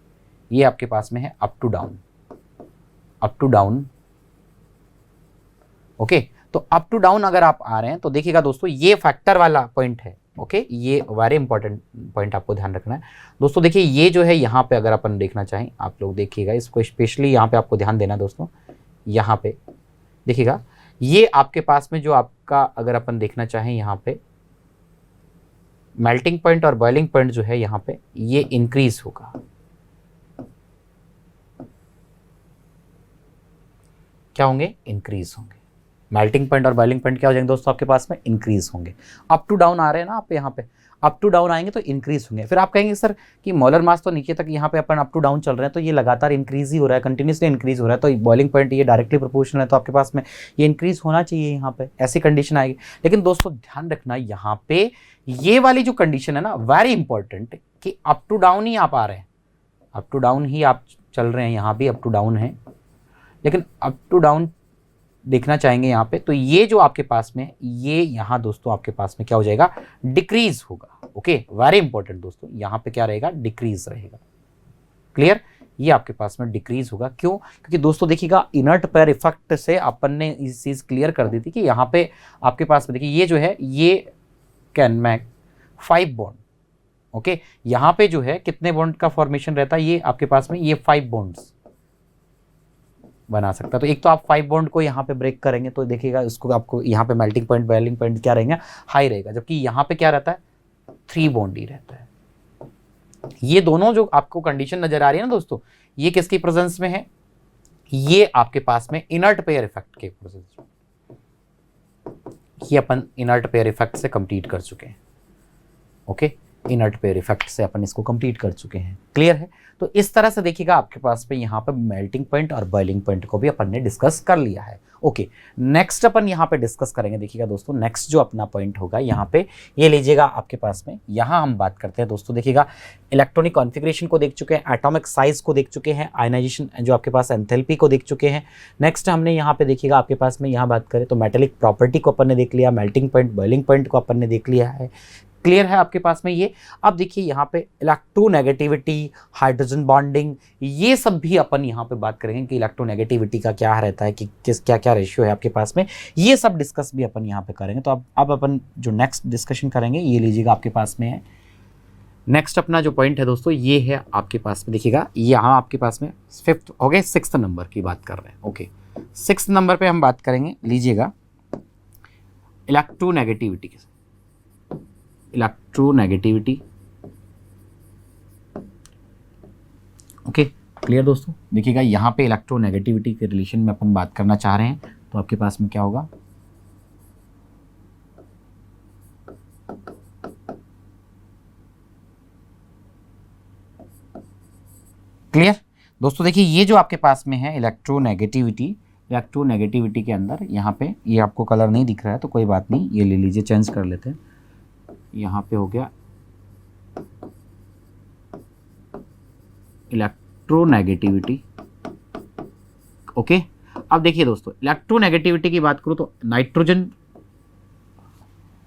ये आपके पास में है up to down, up to down. Okay, तो अप टू डाउन अगर आप आ रहे हैं तो देखिएगा दोस्तों ये फैक्टर वाला पॉइंट है। ओके, ये वेरी इंपॉर्टेंट पॉइंट आपको ध्यान रखना है। दोस्तों देखिए ये जो है यहाँ पे अगर अपन देखना चाहें, आप लोग देखिएगा इसको स्पेशली यहाँ पे आपको ध्यान देना दोस्तों। यहाँ पे देखिएगा ये आपके पास में जो आपका अगर अपन देखना चाहें यहाँ पे मेल्टिंग पॉइंट और बॉइलिंग पॉइंट जो है यहाँ पे ये इंक्रीज होगा। क्या होंगे? इंक्रीज होंगे। मेल्टिंग पॉइंट और बॉइलिंग पॉइंट क्या हो जाएंगे दोस्तों आपके पास में? इंक्रीज होंगे। अप टू डाउन आ रहे हैं ना आप यहाँ पे, अप टू डाउन आएंगे तो इंक्रीज होंगे। फिर आप कहेंगे सर कि मोलर मास तो नीचे तक यहाँ पे अपन अप टू डाउन चल रहे हैं, तो ये लगातार इंक्रीज ही हो रहा है, कंटिन्यूसली इंक्रीज हो रहा है, तो बॉइलिंग पॉइंट ये डायरेक्टली प्रोपोर्शनल है, तो आपके पास में ये इंक्रीज होना चाहिए यहाँ पे, ऐसी कंडीशन आएगी। लेकिन दोस्तों ध्यान रखना यहाँ पे ये वाली जो कंडीशन है ना वेरी इंपॉर्टेंट, कि अप टू डाउन ही आप आ रहे हैं, अप टू डाउन ही आप चल रहे हैं, यहाँ भी अप टू डाउन है, लेकिन अप टू डाउन देखना चाहेंगे यहाँ पे, तो ये जो आपके पास में ये यहाँ दोस्तों आपके पास में क्या हो जाएगा? डिक्रीज होगा। ओके, वेरी इंपॉर्टेंट दोस्तों, यहाँ पे क्या रहेगा? डिक्रीज रहेगा। क्लियर? ये आपके पास में डिक्रीज होगा। क्यों? क्योंकि दोस्तों देखिएगा इनर्ट पेयर इफेक्ट से अपन ने इस चीज क्लियर कर दी थी कि यहाँ पे आपके पास में देखिए ये जो है ये कैन मैक 5 बॉन्ड। ओके, यहाँ पे जो है कितने बॉन्ड का फॉर्मेशन रहता है? ये आपके पास में ये 5 बॉन्ड्स बना सकता है। तो एक तो आप 5 बॉन्ड को यहाँ पे ब्रेक करेंगे तो देखिएगा इसको आपको यहाँ पे मेल्टिंग पॉइंट बॉइलिंग पॉइंट क्या रहेंगे? हाई रहेगा, जबकि यहाँ पे क्या रहता है? 3 बॉन्ड ही रहता है। ये दोनों जो आपको कंडीशन नजर आ रही है ना दोस्तों, ये किसकी प्रेजेंस में है? ये आपके पास में इनर्ट पेयर इफेक्ट के प्रेजेंस में। ये अपन इनर्ट पेयर इफेक्ट से कंप्लीट कर चुके हैं। ओके, इनर्ट पेयर इफेक्ट से अपन इसको कंप्लीट कर चुके हैं। क्लियर है? तो इस तरह से देखिएगा आपके पास पे यहाँ पे मेल्टिंग पॉइंट और बॉइलिंग पॉइंट को भी अपन ने डिस्कस कर लिया है। ओके, नेक्स्ट अपन यहाँ पे डिस्कस करेंगे। देखिएगा दोस्तों नेक्स्ट जो अपना पॉइंट होगा यहाँ पे, ये लीजिएगा आपके पास में, यहाँ हम बात करते हैं दोस्तों। देखिएगा इलेक्ट्रॉनिक कॉन्फ़िगरेशन को देख चुके हैं, एटॉमिक साइज को देख चुके हैं, आयनाइजेशन जो आपके पास एंथैल्पी को देख चुके हैं। नेक्स्ट हमने यहाँ पे देखिएगा आपके पास में यहाँ बात करें तो मेटेलिक प्रॉपर्टी को अपन ने देख लिया, मेल्टिंग पॉइंट बॉइलिंग पॉइंट को अपन ने देख लिया है। क्लियर है आपके पास में ये? अब देखिए यहाँ पे इलेक्ट्रोनेगेटिविटी, हाइड्रोजन बॉन्डिंग, ये सब भी अपन यहाँ पे बात करेंगे कि इलेक्ट्रोनेगेटिविटी का क्या रहता है, कि किस क्या क्या रेशियो है आपके पास में, ये सब डिस्कस भी अपन यहाँ पे करेंगे। तो अब अपन जो नेक्स्ट डिस्कशन करेंगे ये लीजिएगा आपके पास में है। नेक्स्ट अपना जो पॉइंट है दोस्तों ये है आपके पास में, देखिएगा यहाँ आपके पास में 5th हो गए, 6th नंबर की बात कर रहे हैं। ओके, 6th नंबर पे हम बात करेंगे, लीजिएगा इलेक्ट्रोनेगेटिविटी के, इलेक्ट्रोनेगेटिविटी। ओके, क्लियर दोस्तों? देखिएगा यहाँ पे इलेक्ट्रोनेगेटिविटी के रिलेशन में अपन बात करना चाह रहे हैं, तो आपके पास में क्या होगा? क्लियर दोस्तों? देखिए ये जो आपके पास में है इलेक्ट्रोनेगेटिविटी, इलेक्ट्रोनेगेटिविटी के अंदर यहाँ पे ये आपको कलर नहीं दिख रहा है तो कोई बात नहीं, ये ले लीजिए, चेंज कर लेते हैं। यहाँ पे हो गया इलेक्ट्रोनेगेटिविटी। ओके, अब देखिए दोस्तों इलेक्ट्रोनेगेटिविटी की बात करूँ तो नाइट्रोजन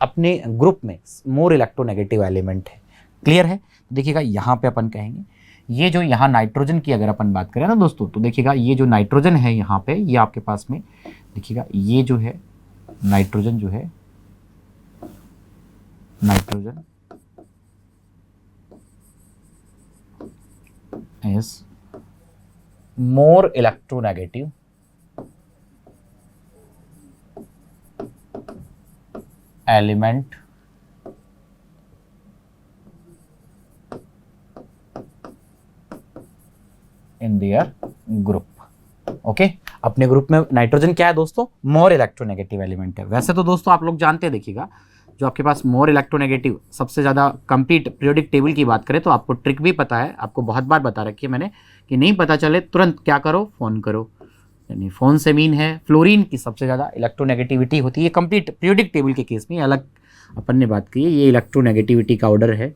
अपने ग्रुप में मोर इलेक्ट्रोनेगेटिव एलिमेंट है। क्लियर है? देखिएगा यहाँ पे अपन कहेंगे ये जो यहाँ नाइट्रोजन की अगर अपन बात करें ना दोस्तों, तो देखिएगा ये जो नाइट्रोजन है यहाँ पे, ये आपके पास में देखिएगा ये जो है नाइट्रोजन जो है, nitrogen is more electronegative element in their group। Okay, अपने ग्रुप में नाइट्रोजन क्या है दोस्तों, मोर इलेक्ट्रोनेगेटिव एलिमेंट है। वैसे तो दोस्तों आप लोग जानते हैं, देखिएगा जो आपके पास मोर इलेक्ट्रोनेगेटिव सबसे ज़्यादा कंप्लीट पीरियोडिक टेबल की बात करें तो आपको ट्रिक भी पता है, आपको बहुत बार बता रखी है मैंने कि नहीं पता चले तुरंत क्या करो, फ़ोन करो। यानी फोन से मीन है फ्लोरीन की सबसे ज़्यादा इलेक्ट्रोनेगेटिविटी होती है कंप्लीट पीरियोडिक टेबल के केस में, अलग अपन ने बात की है, ये इलेक्ट्रोनेगेटिविटी का ऑर्डर है।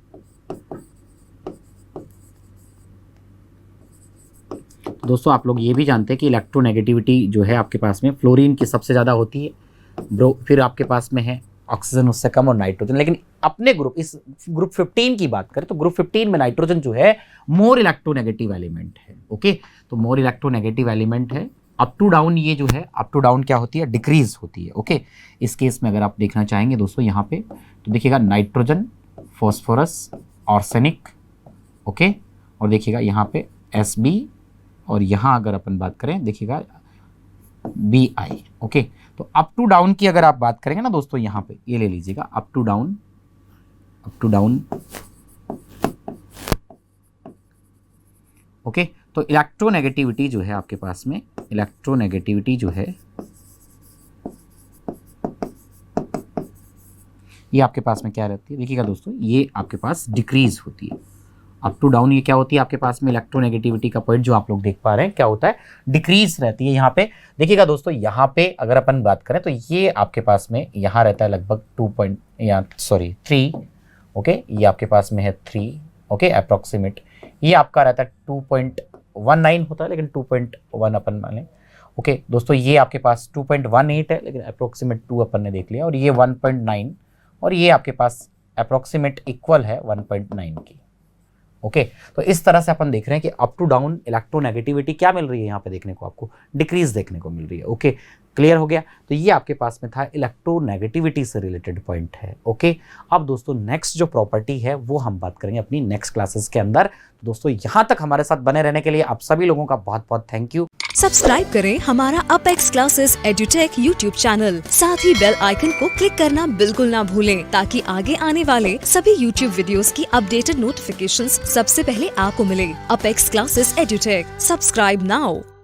दोस्तों आप लोग ये भी जानते हैं कि इलेक्ट्रोनेगेटिविटी जो है आपके पास में फ्लोरीन की सबसे ज़्यादा होती है, फिर आपके पास में है ऑक्सीजन उससे कम और नाइट्रोजन। लेकिन अपने ग्रुप इस ग्रुप 15 की बात करें तो ग्रुप 15 में नाइट्रोजन जो है मोर इलेक्ट्रोनेगेटिव एलिमेंट है। ओके, तो मोर इलेक्ट्रोनेगेटिव एलिमेंट है। अप टू डाउन ये जो है अप टू डाउन क्या होती है, डिक्रीज होती है। ओके, इस केस में अगर आप देखना चाहेंगे दोस्तों यहाँ पे तो देखिएगा नाइट्रोजन, फॉस्फोरस, आर्सेनिक, ओके, और देखिएगा यहाँ पे Sb, और यहाँ अगर अपन बात करें देखिएगा Bi। ओके, तो अप टू डाउन की अगर आप बात करेंगे ना दोस्तों, यहाँ पे ये ले लीजिएगा अप टू डाउन। ओके, तो इलेक्ट्रोनेगेटिविटी जो है आपके पास में, इलेक्ट्रोनेगेटिविटी जो है ये आपके पास में क्या रहती है, देखिएगा दोस्तों ये आपके पास डिक्रीज होती है। अप टू डाउन ये क्या होती है आपके पास में, इलेक्ट्रोनेगेटिविटी का पॉइंट जो आप लोग देख पा रहे हैं क्या होता है, डिक्रीज रहती है। यहाँ पे देखिएगा दोस्तों, यहाँ पे अगर अपन बात करें तो ये आपके पास में यहाँ रहता है लगभग 3। ओके, ये आपके पास में है 3। ओके, अप्रोक्सीमेट ये आपका रहता है 2.19 होता है, लेकिन 2.1 अपन मान लें। ओके दोस्तों, ये आपके पास 2.18 है, लेकिन अप्रोक्सीमेट 2 अपन ने देख लिया, और ये 1.9, और ये आपके पास अप्रोक्सीमेट इक्वल है 1.9 की। ओके, तो इस तरह से अपन देख रहे हैं कि अप टू डाउन इलेक्ट्रोनेगेटिविटी क्या मिल रही है यहाँ पे देखने को, आपको डिक्रीज देखने को मिल रही है। ओके, क्लियर हो गया। तो ये आपके पास में था इलेक्ट्रोनेगेटिविटी से रिलेटेड पॉइंट है। ओके, अब दोस्तों नेक्स्ट जो प्रॉपर्टी है वो हम बात करेंगे अपनी नेक्स्ट क्लासेस के अंदर। तो दोस्तों यहाँ तक हमारे साथ बने रहने के लिए आप सभी लोगों का बहुत बहुत थैंक यू। सब्सक्राइब करें हमारा apex classes edutech YouTube channel, साथ ही बेल आइकन को क्लिक करना बिल्कुल ना भूलें ताकि आगे आने वाले सभी यूट्यूब वीडियोस की अपडेटेड नोटिफिकेशंस सबसे पहले आपको मिले। Apex classes edutech, subscribe now.